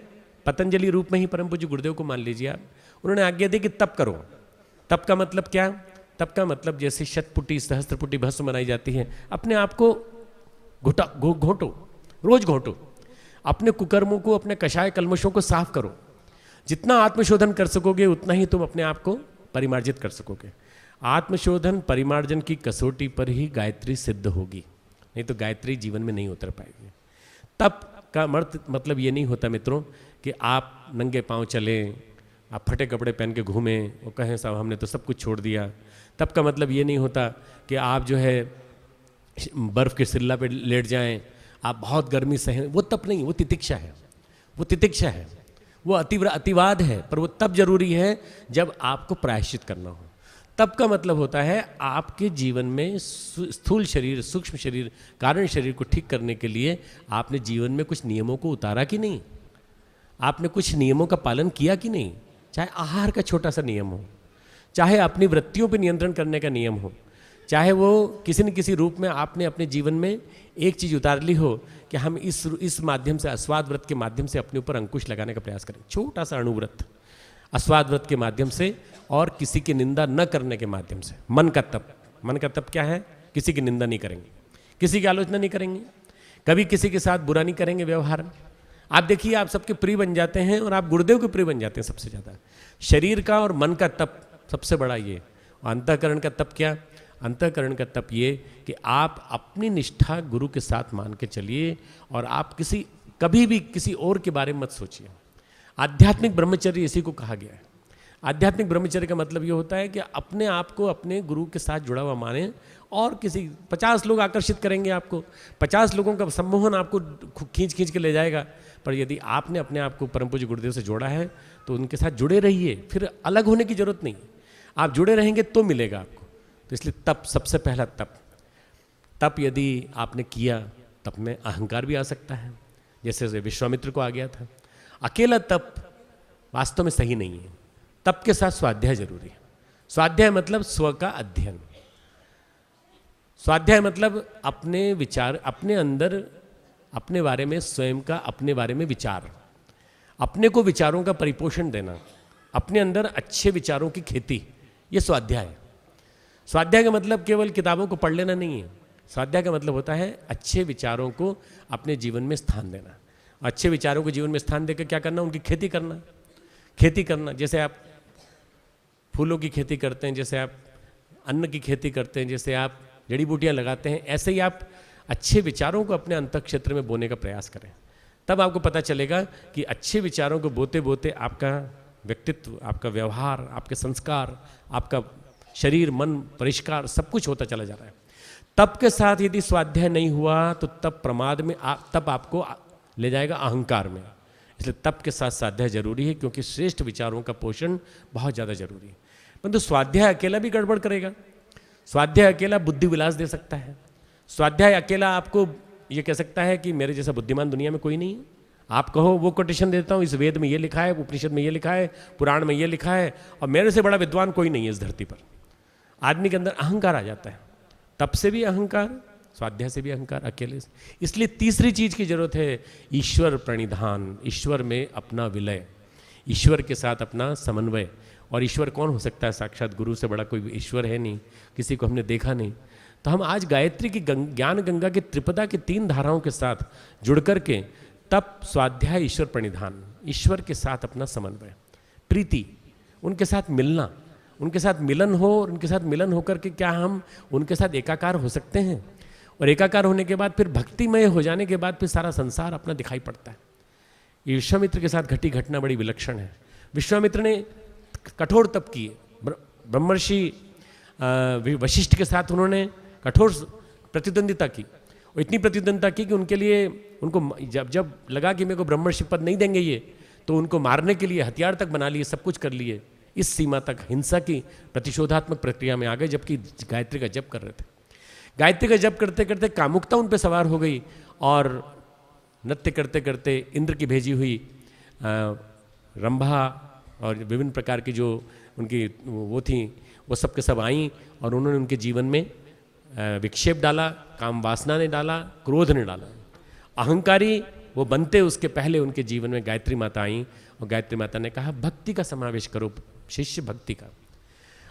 पतंजलि रूप में ही परम पूज्य गुरुदेव को मान लीजिए आप, उन्होंने आज्ञा दी कि तप करो। तप का मतलब क्या? तप का मतलब जैसे शतपुटी सहस्त्रपुटी भस्म बनाई जाती है, अपने आप को घोटो, रोज घोटो, अपने कुकर्मों को, अपने कषाय कलमशों को साफ करो। जितना आत्मशोधन कर सकोगे उतना ही तुम अपने आप को परिमार्जित कर सकोगे। आत्मशोधन परिमार्जन की कसौटी पर ही गायत्री सिद्ध होगी, नहीं तो गायत्री जीवन में नहीं उतर पाएगी। तप का मतलब ये नहीं होता मित्रों कि आप नंगे पांव चलें, आप फटे कपड़े पहन के घूमें और कहें साहब हमने तो सब कुछ छोड़ दिया। तप का मतलब ये नहीं होता कि आप जो है बर्फ़ के सिल्ला पे लेट जाएं, आप बहुत गर्मी सहें, वो तप नहीं, वो तितिक्षा है। वो तितिक्षा है, वो अतिवाद है, पर वो तब जरूरी है जब आपको प्रायश्चित करना हो। तप का मतलब होता है आपके जीवन में स्थूल शरीर, सूक्ष्म शरीर, कारण शरीर को ठीक करने के लिए आपने जीवन में कुछ नियमों को उतारा कि नहीं, आपने कुछ नियमों का पालन किया कि नहीं। चाहे आहार का छोटा सा नियम हो, चाहे अपनी वृत्तियों पर नियंत्रण करने का नियम हो, चाहे वो किसी न किसी रूप में आपने अपने जीवन में एक चीज़ उतार ली हो कि हम इस माध्यम से, अस्वाद व्रत के माध्यम से अपने ऊपर अंकुश लगाने का प्रयास करें। छोटा सा अणुव्रत, अस्वाद व्रत के माध्यम से और किसी की निंदा न करने के माध्यम से। मन का तप, मन का तप क्या है? किसी की निंदा नहीं करेंगे, किसी की आलोचना नहीं करेंगे, कभी किसी के साथ बुरा नहीं करेंगे व्यवहार। आप देखिए आप सबके प्रिय बन जाते हैं और आप गुरुदेव के प्रिय बन जाते हैं सबसे ज़्यादा। शरीर का और मन का तप सबसे बड़ा ये। और अंतःकरण का तप क्या? अंतःकरण का तप ये कि आप अपनी निष्ठा गुरु के साथ मान के चलिए और आप कभी भी किसी और के बारे में मत सोचिए। आध्यात्मिक ब्रह्मचर्य इसी को कहा गया है। आध्यात्मिक ब्रह्मचर्य का मतलब ये होता है कि अपने आप को अपने गुरु के साथ जुड़ा हुआ माने, और किसी 50 लोग आकर्षित करेंगे आपको, 50 लोगों का सम्मोहन आपको खींच के ले जाएगा, पर यदि आपने अपने आप को परम पूज्य गुरुदेव से जोड़ा है तो उनके साथ जुड़े रहिए, फिर अलग होने की जरूरत नहीं। आप जुड़े रहेंगे तो मिलेगा आपको। तो इसलिए तप, सबसे पहला तप यदि आपने किया, तप में अहंकार भी आ सकता है, जैसे विश्वामित्र को आ गया था। अकेला तप वास्तव में सही नहीं है। तप के साथ स्वाध्याय जरूरी है। स्वाध्याय मतलब स्व का अध्ययन। स्वाध्याय मतलब अपने विचार, अपने अंदर, अपने बारे में, स्वयं का अपने बारे में विचार, अपने को विचारों का परिपोषण देना, अपने अंदर अच्छे विचारों की खेती, ये स्वाध्याय है। स्वाध्याय का मतलब केवल किताबों को पढ़ लेना नहीं है। स्वाध्याय का मतलब होता है अच्छे विचारों को अपने जीवन में स्थान देना। अच्छे विचारों को जीवन में स्थान देकर क्या करना? उनकी खेती करना। खेती करना, जैसे आप फूलों की खेती करते हैं, जैसे आप अन्न की खेती करते हैं, जैसे आप जड़ी बूटियां लगाते हैं, ऐसे ही आप अच्छे विचारों को अपने अंतः क्षेत्र में बोने का प्रयास करें। तब आपको पता चलेगा कि अच्छे विचारों को बोते बोते आपका व्यक्तित्व, आपका व्यवहार, आपके संस्कार, आपका शरीर, मन, परिष्कार सब कुछ होता चला जा रहा है। तप के साथ यदि स्वाध्याय नहीं हुआ तो तब प्रमाद में तप आपको ले जाएगा अहंकार में। इसलिए तप के साथ स्वाध्याय जरूरी है, क्योंकि श्रेष्ठ विचारों का पोषण बहुत ज़्यादा जरूरी है। परंतु स्वाध्याय अकेला भी गड़बड़ करेगा। स्वाध्याय अकेला बुद्धि विलास दे सकता है। स्वाध्याय अकेला आपको ये कह सकता है कि मेरे जैसा बुद्धिमान दुनिया में कोई नहीं है। आप कहो वो कोटेशन देता हूँ, इस वेद में ये लिखा है, उपनिषद में ये लिखा है, पुराण में ये लिखा है, और मेरे से बड़ा विद्वान कोई नहीं है इस धरती पर। आदमी के अंदर अहंकार आ जाता है। तप से भी अहंकार, स्वाध्याय से भी अहंकार, अकेले से। इसलिए तीसरी चीज की जरूरत है, ईश्वर प्रणिधान, ईश्वर में अपना विलय, ईश्वर के साथ अपना समन्वय। और ईश्वर कौन हो सकता है? साक्षात गुरु से बड़ा कोई ईश्वर है नहीं, किसी को हमने देखा नहीं। तो हम आज गायत्री की ज्ञान गंगा की त्रिपदा की 3 धाराओं के साथ जुड़ करके तप, स्वाध्याय, ईश्वर प्रणिधान, ईश्वर के साथ अपना समन्वय, प्रीति, उनके साथ मिलना, उनके साथ मिलन हो, और उनके साथ मिलन होकर के क्या हम उनके साथ एकाकार हो सकते हैं? और एकाकार होने के बाद फिर भक्तिमय हो जाने के बाद फिर सारा संसार अपना दिखाई पड़ता है। ये विश्वामित्र के साथ घटी घटना बड़ी विलक्षण है। विश्वामित्र ने कठोर तप किए। ब्रह्मर्षि वशिष्ठ के साथ उन्होंने कठोर प्रतिद्वंदिता की, और इतनी प्रतिद्वंदिता की कि उनके लिए, उनको जब लगा कि मेरे को ब्रह्मर्षि पद नहीं देंगे ये, तो उनको मारने के लिए हथियार तक बना लिए, सब कुछ कर लिए। इस सीमा तक हिंसा की प्रतिशोधात्मक प्रक्रिया में आ गए, जबकि गायत्री का जप कर रहे थे। गायत्री का जप करते करते कामुकता उन पर सवार हो गई, और नृत्य करते करते इंद्र की भेजी हुई रंभा और विभिन्न प्रकार की जो उनकी वो थी, वो सब के सब आईं, और उन्होंने उनके जीवन में विक्षेप डाला, काम वासना ने डाला, क्रोध ने डाला। अहंकारी वो बनते उसके पहले उनके जीवन में गायत्री माता आईं, और गायत्री माता ने कहा भक्ति का समावेश करो शिष्य, भक्ति का।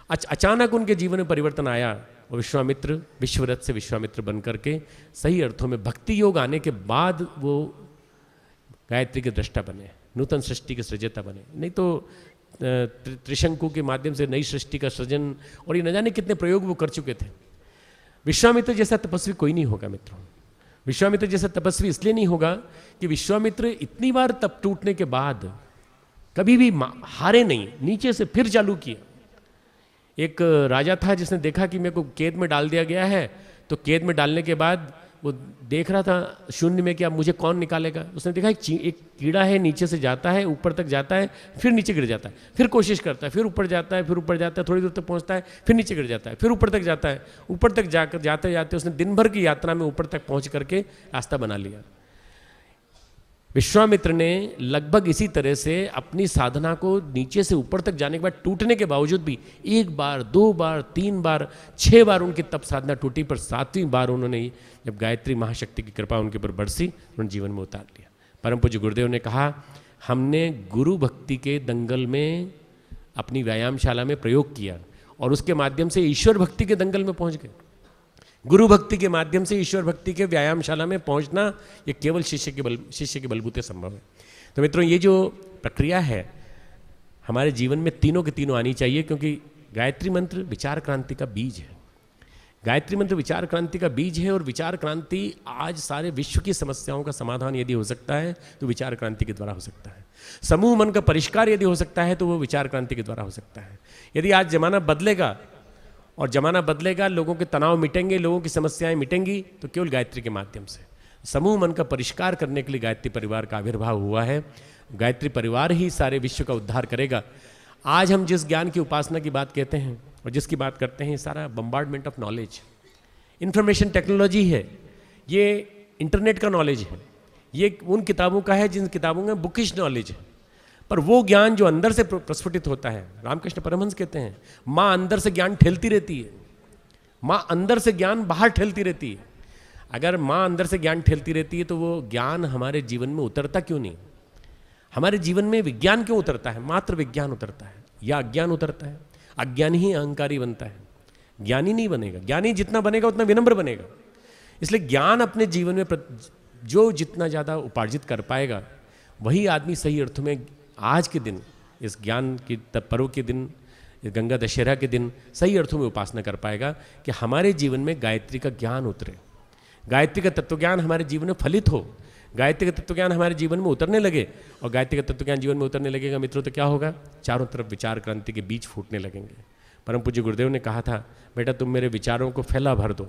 अचानक उनके जीवन में परिवर्तन आया, और विश्वामित्र विश्वरथ से विश्वामित्र बन करके सही अर्थों में भक्ति योग आने के बाद वो गायत्री के दृष्टा बने, नूतन सृष्टि के सृजता बने। नहीं तो त्रिशंकु के माध्यम से नई सृष्टि का सृजन और ये न जाने कितने प्रयोग वो कर चुके थे। विश्वामित्र जैसा तपस्वी कोई नहीं होगा मित्रों। विश्वामित्र जैसा तपस्वी इसलिए नहीं होगा कि विश्वामित्र इतनी बार तप टूटने के बाद कभी भी हारे नहीं, नीचे से फिर चालू किया। एक राजा था जिसने देखा कि मेरे को कैद में डाल दिया गया है, तो कैद में डालने के बाद वो देख रहा था शून्य में कि अब मुझे कौन निकालेगा। उसने देखा एक कीड़ा है, नीचे से जाता है, ऊपर तक जाता है, फिर नीचे गिर जाता है, फिर कोशिश करता है, फिर ऊपर जाता है, फिर ऊपर जाता है, थोड़ी दूर तक पहुंचता है, फिर नीचे गिर जाता है, फिर ऊपर तक जाता है। ऊपर तक जाकर जाते जाते उसने दिन भर की यात्रा में ऊपर तक पहुंच करके रास्ता बना लिया। विश्वामित्र ने लगभग इसी तरह से अपनी साधना को नीचे से ऊपर तक जाने के बाद टूटने के बावजूद भी 1 बार, 2 बार, 3 बार, 6 बार उनकी तप साधना टूटी, पर 7वीं बार उन्होंने जब गायत्री महाशक्ति की कृपा उनके ऊपर बरसी, उन्होंने जीवन में उतार लिया। परम पूज्य गुरुदेव ने कहा हमने गुरु भक्ति के दंगल में अपनी व्यायामशाला में प्रयोग किया, और उसके माध्यम से ईश्वर भक्ति के दंगल में पहुंच गए। गुरु भक्ति के माध्यम से ईश्वर भक्ति के व्यायामशाला में पहुंचना ये केवल शिष्य के बलबूते संभव है। तो मित्रों, ये जो प्रक्रिया है हमारे जीवन में तीनों के तीनों आनी चाहिए, क्योंकि गायत्री मंत्र विचार क्रांति का बीज है। गायत्री मंत्र विचार क्रांति का बीज है, और विचार क्रांति आज सारे विश्व की समस्याओं का समाधान यदि हो सकता है तो विचार क्रांति के द्वारा हो सकता है। समूह मन का परिष्कार यदि हो सकता है तो वो विचार क्रांति के द्वारा हो सकता है। यदि आज जमाना बदलेगा, और जमाना बदलेगा, लोगों के तनाव मिटेंगे, लोगों की समस्याएं मिटेंगी, तो केवल गायत्री के माध्यम से। समूह मन का परिष्कार करने के लिए गायत्री परिवार का आविर्भाव हुआ है। गायत्री परिवार ही सारे विश्व का उद्धार करेगा। आज हम जिस ज्ञान की उपासना की बात कहते हैं और जिसकी बात करते हैं, सारा bombardment of knowledge, information technology है, ये इंटरनेट का नॉलेज है, ये उन किताबों का है जिन किताबों में बुकिश नॉलेज है, पर वो ज्ञान जो अंदर से प्रस्फुटित होता है, रामकृष्ण परमहंस कहते हैं माँ अंदर से ज्ञान ठेलती रहती है, माँ अंदर से ज्ञान बाहर ठेलती रहती है। अगर माँ अंदर से ज्ञान ठेलती रहती है तो वो ज्ञान हमारे जीवन में उतरता क्यों नहीं? हमारे जीवन में विज्ञान क्यों उतरता है? मात्र विज्ञान उतरता है या अज्ञान उतरता है? अज्ञान ही अहंकारी बनता है, ज्ञानी नहीं बनेगा। ज्ञानी जितना बनेगा उतना विनम्र बनेगा। इसलिए ज्ञान अपने जीवन में जो जितना ज़्यादा उपार्जित कर पाएगा वही आदमी सही अर्थों में आज के दिन, इस ज्ञान की पर्व के दिन, गंगा दशहरा के दिन सही अर्थों में उपासना कर पाएगा कि हमारे जीवन में गायत्री का ज्ञान उतरे, गायत्री का तत्वज्ञान हमारे जीवन में फलित हो, गायत्री का तत्वज्ञान हमारे जीवन में उतरने लगे। और गायत्री का तत्वज्ञान जीवन में उतरने लगेगा मित्रों तो क्या होगा? चारों तरफ विचार क्रांति के बीज फूटने लगेंगे। परम पूज्य गुरुदेव ने कहा था, बेटा तुम मेरे विचारों को फैला भर दो,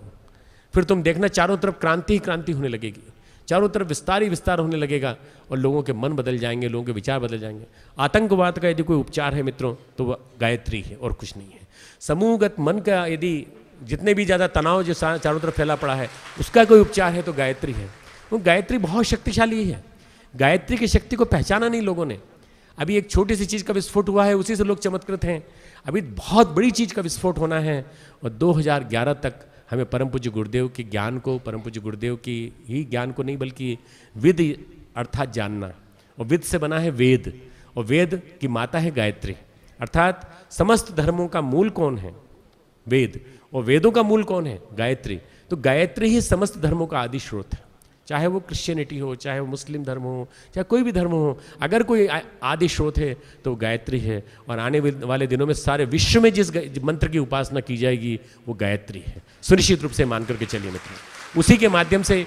फिर तुम देखना चारों तरफ क्रांति ही क्रांति होने लगेगी, चारों तरफ विस्तार ही विस्तार होने लगेगा और लोगों के मन बदल जाएंगे, लोगों के विचार बदल जाएंगे। आतंकवाद का यदि कोई उपचार है मित्रों तो वह गायत्री है और कुछ नहीं है। समूहगत मन का यदि जितने भी ज़्यादा तनाव जो चारों तरफ फैला पड़ा है उसका कोई उपचार है तो गायत्री है। वो गायत्री बहुत शक्तिशाली है। गायत्री की शक्ति को पहचाना नहीं लोगों ने। अभी एक छोटी सी चीज़ का विस्फोट हुआ है, उसी से लोग चमत्कृत हैं। अभी बहुत बड़ी चीज़ का विस्फोट होना है और 2011 तक हमें परम पूज्य गुरुदेव के ज्ञान को, परम पूज्य गुरुदेव की ही ज्ञान को नहीं बल्कि विद अर्थात जानना, और विद से बना है वेद, और वेद की माता है गायत्री। अर्थात समस्त धर्मों का मूल कौन है? वेद। और वेदों का मूल कौन है? गायत्री। तो गायत्री ही समस्त धर्मों का आदि स्रोत है, चाहे वो क्रिश्चियनिटी हो, चाहे वो मुस्लिम धर्म हो, चाहे कोई भी धर्म हो। अगर कोई आदि स्रोत है तो गायत्री है। और आने वाले दिनों में सारे विश्व में जिस मंत्र की उपासना की जाएगी वो गायत्री है, सुनिश्चित रूप से मान करके चलिए मित्रों। उसी के माध्यम से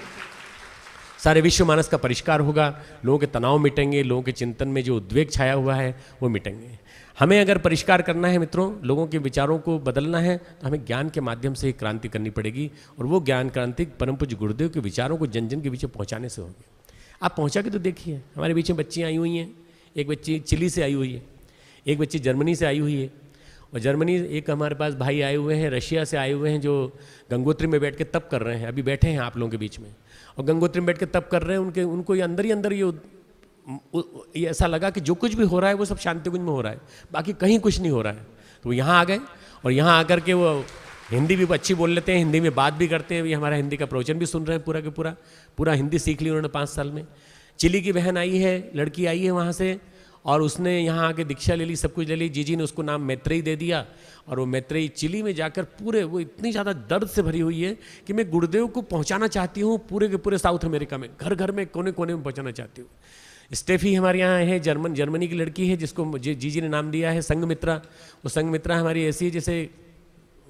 सारे विश्व मानस का परिष्कार होगा, लोगों के तनाव मिटेंगे, लोगों के चिंतन में जो उद्वेग छाया हुआ है वो मिटेंगे। हमें अगर परिष्कार करना है मित्रों, लोगों के विचारों को बदलना है तो हमें ज्ञान के माध्यम से क्रांति करनी पड़ेगी। और वो ज्ञान क्रांति परम पूज्य गुरुदेव के विचारों को जन जन के बीच पहुंचाने से होगी। आप पहुंचा के तो देखिए, हमारे बीच में बच्चियाँ आई हुई हैं। एक बच्ची चिली से आई हुई है, एक बच्ची जर्मनी से आई हुई है, और जर्मनी एक हमारे पास भाई आए हुए हैं, रशिया से आए हुए हैं जो गंगोत्री में बैठ के तप कर रहे हैं। अभी बैठे हैं आप लोगों के बीच में और गंगोत्री में बैठ के तप कर रहे हैं। उनको ये अंदर ही अंदर ये ऐसा लगा कि जो कुछ भी हो रहा है वो सब शांति कुंज में हो रहा है, बाकी कहीं कुछ नहीं हो रहा है। तो वो यहाँ आ गए और यहाँ आकर के वो हिंदी भी अच्छी बोल लेते हैं, हिंदी में बात भी करते हैं। ये हमारा हिंदी का प्रवचन भी सुन रहे हैं, पूरा के पूरा हिंदी सीख ली उन्होंने 5 साल में। चिली की बहन आई है, लड़की आई है वहाँ से, और उसने यहाँ आके दीक्षा ले ली, सब कुछ ले ली। जीजी ने उसको नाम मैत्रेयी दे दिया और वो मैत्रेयी चिली में जाकर पूरे वो इतनी ज़्यादा दर्द से भरी हुई है कि मैं गुरुदेव को पहुँचाना चाहती हूँ पूरे के पूरे साउथ अमेरिका में, घर घर में, कोने कोने में पहुँचाना चाहती हूँ। स्टेफी हमारे यहाँ है, जर्मनी की लड़की है जिसको जीजी ने नाम दिया है संगमित्रा। वो संगमित्रा हमारी ऐसी है जैसे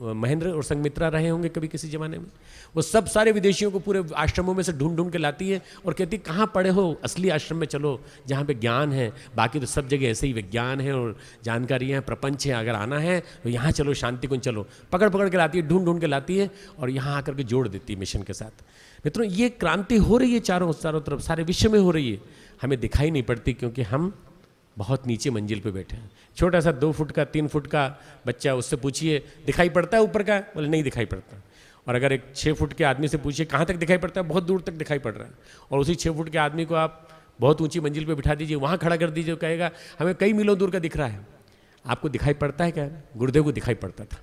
महेंद्र और संगमित्रा रहे होंगे कभी किसी ज़माने में। वो सब सारे विदेशियों को पूरे आश्रमों में से ढूंढ ढूंढ के लाती है और कहती कहाँ पढ़े हो, असली आश्रम में चलो जहाँ पे ज्ञान है। बाकी तो सब जगह ऐसे ही विज्ञान है और जानकारियाँ हैं, प्रपंच है। अगर आना है तो यहाँ चलो, शांति कुंज चलो। पकड़ पकड़ के लाती है, ढूंढ ढूंढ के लाती है और यहाँ आकर के जोड़ देती है मिशन के साथ। मित्रों, ये क्रांति हो रही है चारों तरफ, सारे विश्व में हो रही है। हमें दिखाई नहीं पड़ती क्योंकि हम बहुत नीचे मंजिल पे बैठे हैं। छोटा सा 2 फुट का 3 फुट का बच्चा, उससे पूछिए दिखाई पड़ता है ऊपर का? बोले नहीं दिखाई पड़ता। और अगर एक 6 फुट के आदमी से पूछिए कहाँ तक दिखाई पड़ता है? बहुत दूर तक दिखाई पड़ रहा है। और उसी 6 फुट के आदमी को आप बहुत ऊंची मंजिल पे बिठा दीजिए, वहाँ खड़ा कर दीजिए, कहेगा हमें कई मीलों दूर का दिख रहा है। आपको दिखाई पड़ता है क्या? गुरुदेव को दिखाई पड़ता था,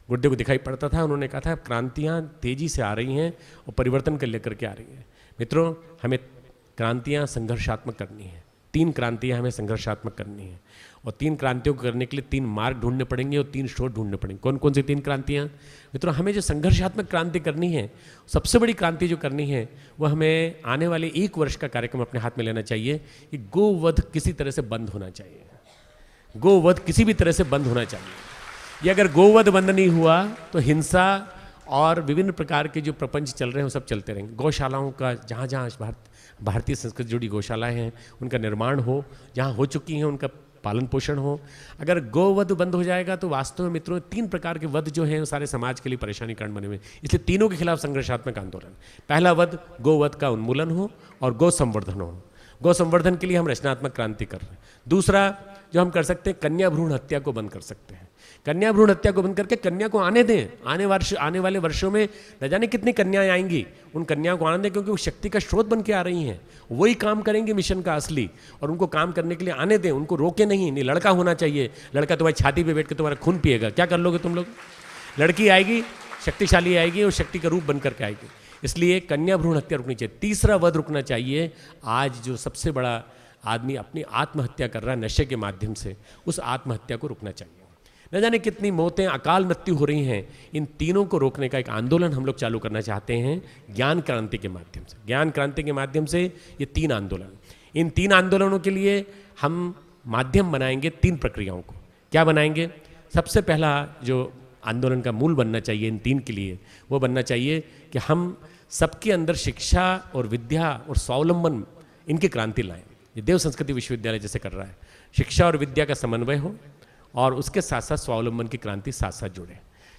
गुरुदेव को दिखाई पड़ता था। उन्होंने कहा था क्रांतियाँ तेजी से आ रही हैं और परिवर्तन कर लेकर के आ रही हैं। मित्रों, हमें क्रांतियाँ संघर्षात्मक करनी है। 3 क्रांतियाँ हमें संघर्षात्मक करनी है और 3 क्रांतियों को करने के लिए 3 मार्ग ढूंढने पड़ेंगे और 3 स्रोत ढूंढने पड़ेंगे। कौन कौन सी 3 क्रांतियाँ? मित्रों, हमें जो संघर्षात्मक क्रांति करनी है, सबसे बड़ी क्रांति जो करनी है वो हमें आने वाले 1 वर्ष का कार्यक्रम अपने हाथ में लेना चाहिए कि गोवध किसी तरह से बंद होना चाहिए। गोवध किसी भी तरह से बंद होना चाहिए। ये अगर गोवध बंद नहीं हुआ तो हिंसा और विभिन्न प्रकार के जो प्रपंच चल रहे हैं वो सब चलते रहेंगे। गौशालाओं का जहाँ जहाँ भारतीय संस्कृति जुड़ी गौशालाएं हैं उनका निर्माण हो, जहाँ हो चुकी हैं उनका पालन पोषण हो। अगर गोवध बंद हो जाएगा तो वास्तव में मित्रों 3 प्रकार के वध जो हैं वो सारे समाज के लिए परेशानी कारण बने हुए। इसलिए तीनों के खिलाफ संघर्षात्मक आंदोलन। पहला वध गोवध का उन्मूलन हो और गौ संवर्धन हो। गौ संवर्धन के लिए हम रचनात्मक क्रांति कर रहे हैं। दूसरा जो हम कर सकते हैं, कन्या भ्रूण हत्या को बंद कर सकते हैं। कन्या भ्रूण हत्या को बंद करके कन्या को आने दें। आने वाले वर्षों में न जाने कितनी कन्याएं आएंगी, उन कन्याओं को आने दें, क्योंकि वो शक्ति का स्रोत बन के आ रही हैं। वही काम करेंगे मिशन का असली, और उनको काम करने के लिए आने दें, उनको रोके नहीं। नहीं, लड़का होना चाहिए, लड़का तुम्हारी छाती पे बैठ के तुम्हारा खून पिएगा, क्या कर लोगे तुम लोग? लड़की आएगी, शक्तिशाली आएगी और शक्ति का रूप बन करके आएगी। इसलिए कन्या भ्रूण हत्या रुकनी चाहिए। तीसरा वध रुकना चाहिए। आज जो सबसे बड़ा आदमी अपनी आत्महत्या कर रहा है नशे के माध्यम से, उस आत्महत्या को रुकना चाहिए। न जाने कितनी मौतें, अकाल मृत्यु हो रही हैं। इन तीनों को रोकने का एक आंदोलन हम लोग चालू करना चाहते हैं ज्ञान क्रांति के माध्यम से। ज्ञान क्रांति के माध्यम से ये 3 आंदोलन, इन 3 आंदोलनों के लिए हम माध्यम बनाएंगे 3 प्रक्रियाओं को। क्या बनाएंगे? सबसे पहला जो आंदोलन का मूल बनना चाहिए इन 3 के लिए, वो बनना चाहिए कि हम सबके अंदर शिक्षा और विद्या और स्वावलंबन, इनकी क्रांति लाएं। ये देव संस्कृति विश्वविद्यालय जैसे कर रहा है, शिक्षा और विद्या का समन्वय हो और उसके साथ साथ स्वावलंबन की क्रांति साथ साथ जुड़े।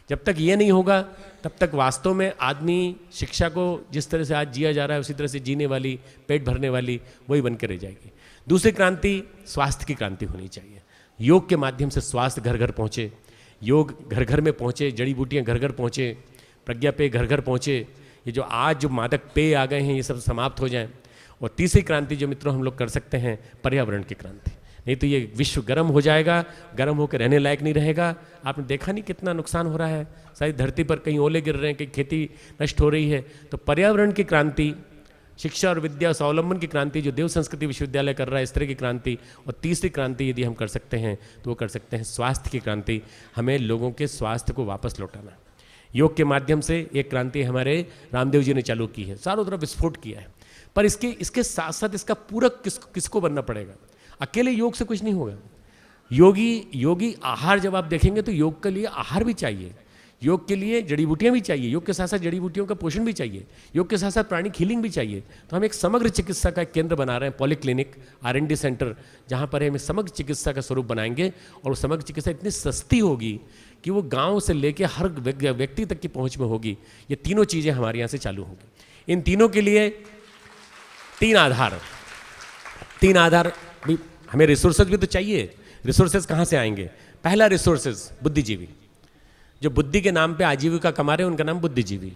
जब तक ये नहीं होगा तब तक वास्तव में आदमी शिक्षा को जिस तरह से आज जिया जा रहा है उसी तरह से जीने वाली, पेट भरने वाली, वही बन के रह जाएगी। दूसरी क्रांति स्वास्थ्य की क्रांति होनी चाहिए। योग के माध्यम से स्वास्थ्य घर घर पहुँचे, योग घर घर में पहुँचे, जड़ी बूटियाँ घर घर पहुँचे, प्रज्ञा पेय घर घर पहुँचे। ये जो आज जो मादक पेय आ गए हैं ये सब समाप्त हो जाएं। और तीसरी क्रांति जो मित्रों हम लोग कर सकते हैं, पर्यावरण की क्रांति। नहीं तो ये विश्व गर्म हो जाएगा, गर्म होकर रहने लायक नहीं रहेगा। आपने देखा नहीं कितना नुकसान हो रहा है, सारी धरती पर कहीं ओले गिर रहे हैं, कहीं खेती नष्ट हो रही है। तो पर्यावरण की क्रांति, शिक्षा और विद्या स्वावलंबन की क्रांति जो देव संस्कृति विश्वविद्यालय कर रहा है, इस तरह की क्रांति। और तीसरी क्रांति यदि हम कर सकते हैं तो वो कर सकते हैं स्वास्थ्य की क्रांति। हमें लोगों के स्वास्थ्य को वापस लौटाना। योग के माध्यम से एक क्रांति हमारे रामदेव जी ने चालू की है, चारों तरफ विस्फोट किया है। पर इसके साथ साथ इसका पूरक किसको बनना पड़ेगा? अकेले योग से कुछ नहीं होगा। योगी आहार जब आप देखेंगे तो योग के लिए आहार भी चाहिए, योग के लिए जड़ी बूटियाँ भी चाहिए, योग के साथ साथ जड़ी बूटियों का पोषण भी चाहिए, योग के साथ साथ प्राणिक हीलिंग भी चाहिए। तो हम एक समग्र चिकित्सा का केंद्र बना रहे हैं, पॉलीक्लिनिक R&D सेंटर, जहाँ पर हम समग्र चिकित्सा का स्वरूप बनाएंगे। और समग्र चिकित्सा इतनी सस्ती होगी कि वो गाँव से लेकर हर व्यक्ति तक की पहुँच में होगी। ये तीनों चीज़ें हमारे यहाँ से चालू होंगी। इन तीनों के लिए 3 आधार भी, हमें रिसोर्सेज भी तो चाहिए। रिसोर्सेज कहाँ से आएंगे? पहला रिसोर्सेज बुद्धिजीवी, जो बुद्धि के नाम पे आजीविका कमा रहे हैं उनका नाम बुद्धिजीवी।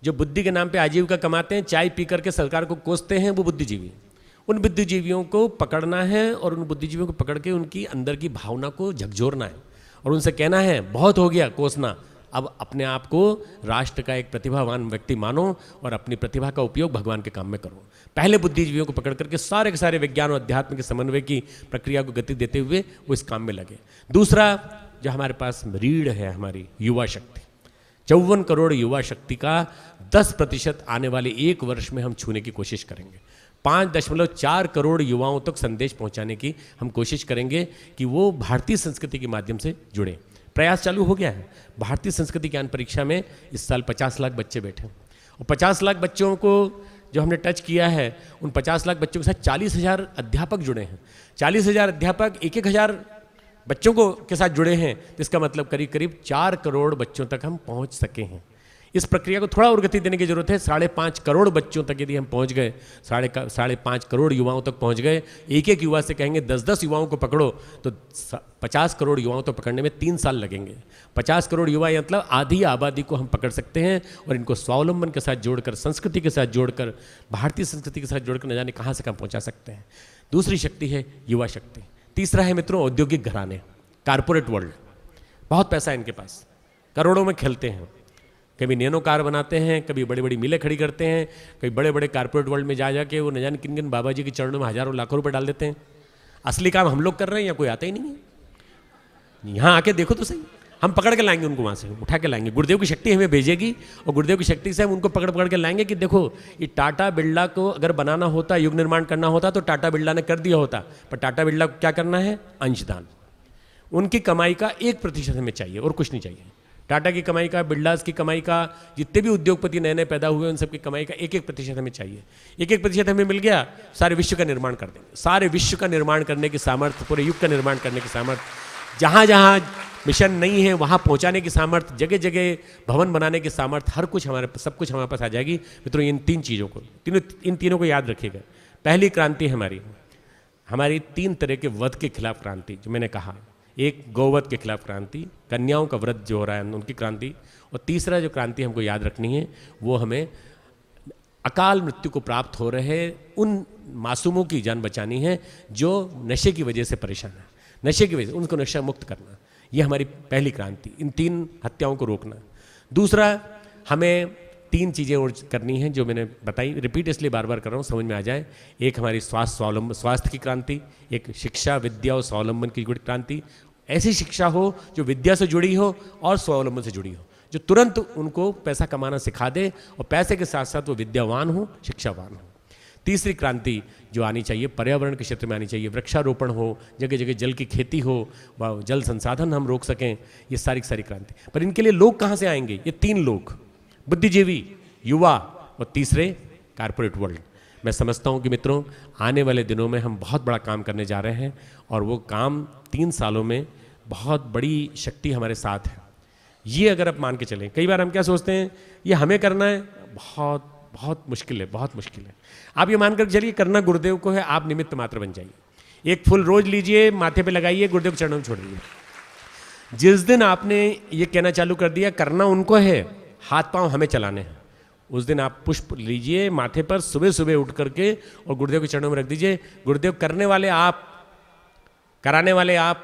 जो बुद्धि के नाम पे आजीविका कमाते हैं, चाय पी करके सरकार को कोसते हैं, वो बुद्धिजीवी। उन बुद्धिजीवियों को पकड़ना है और उन बुद्धिजीवियों को पकड़ के उनकी अंदर की भावना को झकझोरना है और उनसे कहना है बहुत हो गया कोसना, अब अपने आप को राष्ट्र का एक प्रतिभावान व्यक्ति मानो और अपनी प्रतिभा का उपयोग भगवान के काम में करो। पहले बुद्धिजीवियों को पकड़ करके सारे के सारे विज्ञान और अध्यात्म के समन्वय की प्रक्रिया को गति देते हुए वो इस काम में लगे। दूसरा, जो हमारे पास रीढ़ है, हमारी युवा शक्ति, 54 करोड़ युवा शक्ति का 10% आने वाले 1 वर्ष में हम छूने की कोशिश करेंगे। 5.4 करोड़ युवाओं तक संदेश पहुंचाने की हम कोशिश करेंगे कि वो भारतीय संस्कृति के माध्यम से जुड़े। प्रयास चालू हो गया है। भारतीय संस्कृति ज्ञान परीक्षा में इस साल 50 लाख बच्चे बैठे और 50 लाख बच्चों को जो हमने टच किया है, उन 50 लाख बच्चों के साथ 40,000 अध्यापक जुड़े हैं। 40,000 अध्यापक 1,000 बच्चों को के साथ जुड़े हैं, जिसका मतलब करीब करीब 4 करोड़ बच्चों तक हम पहुंच सके हैं। इस प्रक्रिया को थोड़ा और गति देने की जरूरत है। 5.5 करोड़ बच्चों तक यदि हम पहुंच गए, 5.5 करोड़ युवाओं तक पहुंच गए, एक युवा से कहेंगे 10 युवाओं को पकड़ो, तो 50 करोड़ युवाओं को पकड़ने में 3 साल लगेंगे। 50 करोड़ युवा मतलब आधी आबादी को हम पकड़ सकते हैं और इनको स्वावलंबन के साथ जोड़कर, संस्कृति के साथ जोड़कर, भारतीय संस्कृति के साथ जोड़कर न जाने कहाँ से कहाँ पहुँचा सकते हैं। दूसरी शक्ति है युवा शक्ति। तीसरा है मित्रों औद्योगिक घराने, कारपोरेट वर्ल्ड। बहुत पैसा है इनके पास, करोड़ों में खेलते हैं। कभी नैनो कार बनाते हैं, कभी बड़ी बड़ी मिलें खड़ी करते हैं, कभी बड़े बड़े कारपोरेट वर्ल्ड में जा जाके वो न जाने किन किन बाबा जी के चरणों में हजारों लाखों रुपए डाल देते हैं। असली काम हम लोग कर रहे हैं या कोई आता ही नहीं है। यहाँ आके देखो तो सही, हम पकड़ के लाएंगे उनको, वहाँ से उठा के लाएंगे। गुरुदेव की शक्ति हमें भेजेगी और गुरुदेव की शक्ति से हम उनको पकड़ के लाएंगे कि देखो ये टाटा बिरला को अगर बनाना होता, युग निर्माण करना होता तो टाटा बिरला ने कर दिया होता, पर टाटा बिरला को क्या करना है? अंशदान। उनकी कमाई का 1% हमें चाहिए और कुछ नहीं चाहिए। टाटा की कमाई का, बिरलास की कमाई का, जितने भी उद्योगपति नए नए पैदा हुए उन सबकी कमाई का 1% हमें चाहिए। 1% हमें मिल गया, सारे विश्व का निर्माण कर देंगे। सारे विश्व का निर्माण करने की सामर्थ्य, पूरे युग का निर्माण करने की सामर्थ्य, जहाँ जहाँ मिशन नहीं है वहाँ पहुँचाने की सामर्थ्य, जगह जगह भवन बनाने की सामर्थ्य, हर कुछ हमारे, सब कुछ हमारे पास आ जाएगी। मित्रों इन 3 चीज़ों को, इन तीनों को याद रखिएगा। पहली क्रांति हमारी 3 तरह के वध के खिलाफ क्रांति, जो मैंने कहा, एक गौवध के खिलाफ क्रांति, कन्याओं का व्रत जो हो रहा है उनकी क्रांति, और तीसरा जो क्रांति हमको याद रखनी है वो हमें अकाल मृत्यु को प्राप्त हो रहे उन मासूमों की जान बचानी है जो नशे की वजह से परेशान है, नशे की वजह से उनको नशा मुक्त करना, ये हमारी पहली क्रांति, इन 3 हत्याओं को रोकना। दूसरा, हमें 3 चीज़ें और करनी हैं जो मैंने बताई, रिपीट इसलिए बार बार कर रहा हूँ समझ में आ जाए। एक हमारी स्वास्थ्य की क्रांति, एक शिक्षा विद्या और स्वावलंबन की क्रांति, ऐसी शिक्षा हो जो विद्या से जुड़ी हो और स्वावलंबन से जुड़ी हो, जो तुरंत उनको पैसा कमाना सिखा दे और पैसे के साथ साथ वो विद्यावान हो, शिक्षावान हो। तीसरी क्रांति जो आनी चाहिए पर्यावरण के क्षेत्र में आनी चाहिए, वृक्षारोपण हो, जगह जगह जल की खेती हो, व जल संसाधन हम रोक सकें, ये सारी क्रांति। पर इनके लिए लोग कहाँ से आएंगे? ये 3 लोग, बुद्धिजीवी, युवा और तीसरे कारपोरेट वर्ल्ड। मैं समझता हूँ कि मित्रों आने वाले दिनों में हम बहुत बड़ा काम करने जा रहे हैं और वो काम 3 सालों में बहुत बड़ी शक्ति हमारे साथ है। ये अगर आप मान के चलें, कई बार हम क्या सोचते हैं ये हमें करना है, बहुत बहुत मुश्किल है, बहुत मुश्किल है। आप ये मानकर चलिए करना गुरुदेव को है, आप निमित्त मात्र बन जाइए। एक फूल रोज लीजिए, माथे पे लगाइए, गुरुदेव के चरणों में छोड़ दीजिए। जिस दिन आपने ये कहना चालू कर दिया करना उनको है, हाथ पांव हमें चलाने हैं, उस दिन आप पुष्प लीजिए माथे पर, सुबह सुबह उठ करके और गुरुदेव के चरणों में रख दीजिए। गुरुदेव करने वाले आप, कराने वाले आप,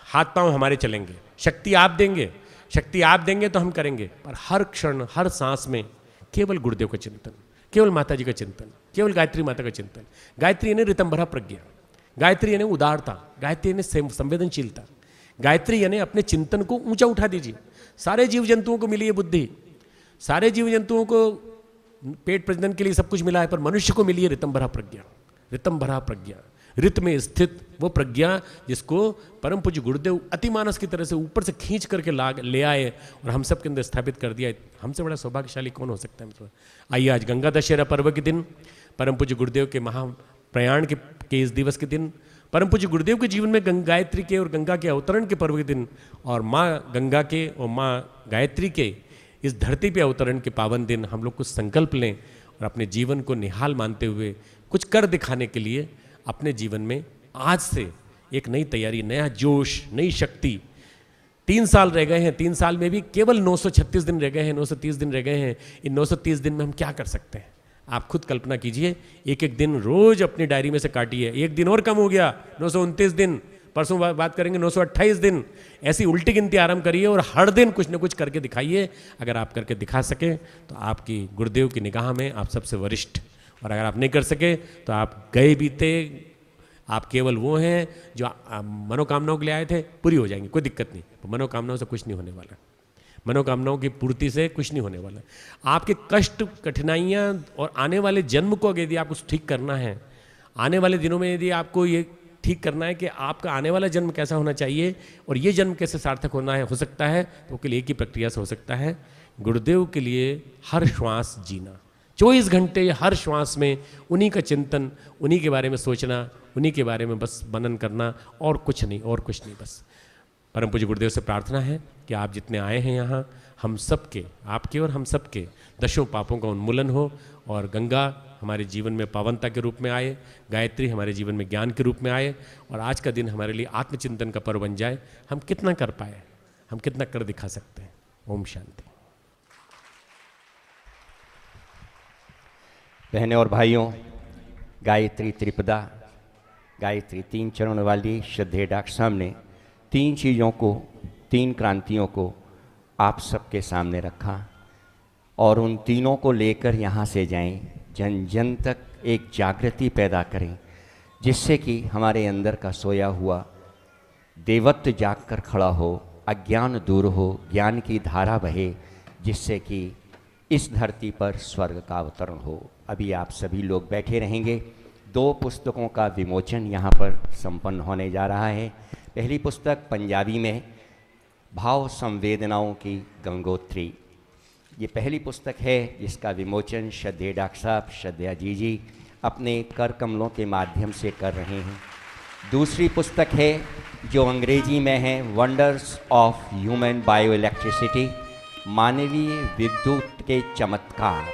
हाथ पांव हमारे चलेंगे, शक्ति आप देंगे, शक्ति आप देंगे तो हम करेंगे। पर हर क्षण हर सांस में केवल गुरुदेव का चिंतन, केवल माता जी का चिंतन, केवल गायत्री माता का चिंतन। गायत्री यानी ऋतंभरा प्रज्ञा, गायत्री यानी उदारता, गायत्री यानी संवेदनशीलता, गायत्री यानी अपने चिंतन को ऊंचा उठा दीजिए। सारे जीव जंतुओं को मिली है बुद्धि, सारे जीव जंतुओं को पेट प्रजनन के लिए सब कुछ मिला है, पर मनुष्य को मिली है ऋतंभरा प्रज्ञा। ऋतंभरा प्रज्ञा, ऋत में स्थित वो प्रज्ञा जिसको परम पूज्य गुरुदेव अतिमानस की तरह से ऊपर से खींच करके ले आए और हम सब के अंदर स्थापित कर दिया। हमसे बड़ा सौभाग्यशाली कौन हो सकता है मित्रों? आइए आज गंगा दशहरा पर्व के दिन, परम पूज्य गुरुदेव के महाप्रयाण के इस दिवस के दिन, परम पूज्य गुरुदेव के जीवन में गायत्री के और गंगा के अवतरण के पर्व के दिन और माँ गंगा के और माँ गायत्री के इस धरती पे अवतरण के पावन दिन हम लोग कुछ संकल्प लें और अपने जीवन को निहाल मानते हुए कुछ कर दिखाने के लिए अपने जीवन में आज से एक नई तैयारी, नया जोश, नई शक्ति। 3 साल रह गए हैं, 3 साल में भी केवल 936 दिन रह गए हैं, 930 दिन रह गए हैं। इन 930 दिन में हम क्या कर सकते हैं? आप खुद कल्पना कीजिए, एक एक दिन रोज अपनी डायरी में से काटिए। एक दिन और कम हो गया, 929 दिन, परसों बात करेंगे 928 दिन। ऐसी उल्टी गिनती आरंभ करिए और हर दिन कुछ न कुछ करके दिखाइए। अगर आप करके दिखा सके तो आपकी गुरुदेव की निगाह में आप सबसे वरिष्ठ, और अगर आप नहीं कर सके तो आप गए बीते, आप केवल वो हैं जो मनोकामनाओं के लिए आए थे, पूरी हो जाएंगी, कोई दिक्कत नहीं। तो मनोकामनाओं से कुछ नहीं होने वाला, मनोकामनाओं की पूर्ति से कुछ नहीं होने वाला। आपके कष्ट, कठिनाइयाँ और आने वाले जन्म को यदि आपको ठीक करना है, आने वाले दिनों में यदि आपको ये ठीक करना है कि आपका आने वाला जन्म कैसा होना चाहिए और ये जन्म कैसे सार्थक होना है, हो सकता है, तो उसके लिए एक ही प्रक्रिया से हो सकता है, गुरुदेव के लिए हर श्वास जीना। 24 घंटे हर श्वास में उन्हीं का चिंतन, उन्हीं के बारे में सोचना, उन्हीं के बारे में बस मनन करना, और कुछ नहीं, और कुछ नहीं। बस परम पूज्य गुरुदेव से प्रार्थना है कि आप जितने आए हैं यहाँ, हम सब के, आपके और हम सब के दशों पापों का उन्मूलन हो और गंगा हमारे जीवन में पावनता के रूप में आए, गायत्री हमारे जीवन में ज्ञान के रूप में आए और आज का दिन हमारे लिए आत्मचिंतन का पर्व बन जाए। हम कितना कर पाए, हम कितना कर दिखा सकते हैं। ओम शांति। बहनों और भाइयों, गायत्री त्रिपदा, गायत्री 3 चरण वाली श्रद्धेय डॉक्टर साहब ने 3 चीज़ों को, 3 क्रांतियों को आप सबके सामने रखा और उन तीनों को लेकर यहाँ से जाएं, जन जन तक एक जागृति पैदा करें, जिससे कि हमारे अंदर का सोया हुआ देवत्व जाग कर खड़ा हो, अज्ञान दूर हो, ज्ञान की धारा बहे, जिससे कि इस धरती पर स्वर्ग का अवतरण हो। अभी आप सभी लोग बैठे रहेंगे। 2 पुस्तकों का विमोचन यहाँ पर संपन्न होने जा रहा है। पहली पुस्तक पंजाबी में, भाव संवेदनाओं की गंगोत्री, ये पहली पुस्तक है जिसका विमोचन श्रद्धेय डॉक्टर साहब, श्रद्धेय जी अपने कर कमलों के माध्यम से कर रहे हैं। दूसरी पुस्तक है जो अंग्रेजी में है, wonders of human bio electricity, मानवीय विद्युत के चमत्कार,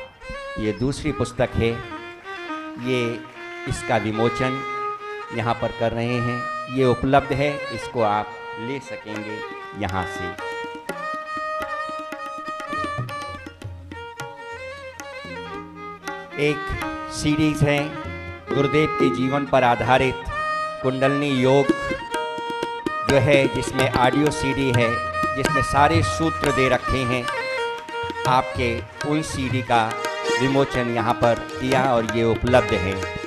ये दूसरी पुस्तक है। ये इसका विमोचन यहाँ पर कर रहे हैं ये उपलब्ध है, इसको आप ले सकेंगे यहाँ से। एक सीरीज है गुरुदेव के जीवन पर आधारित कुंडलनी योग जो है, जिसमें ऑडियो सीडी है, जिसमें सारे सूत्र दे रखे हैं। आपके उन सीडी का विमोचन यहाँ पर किया और ये उपलब्ध है।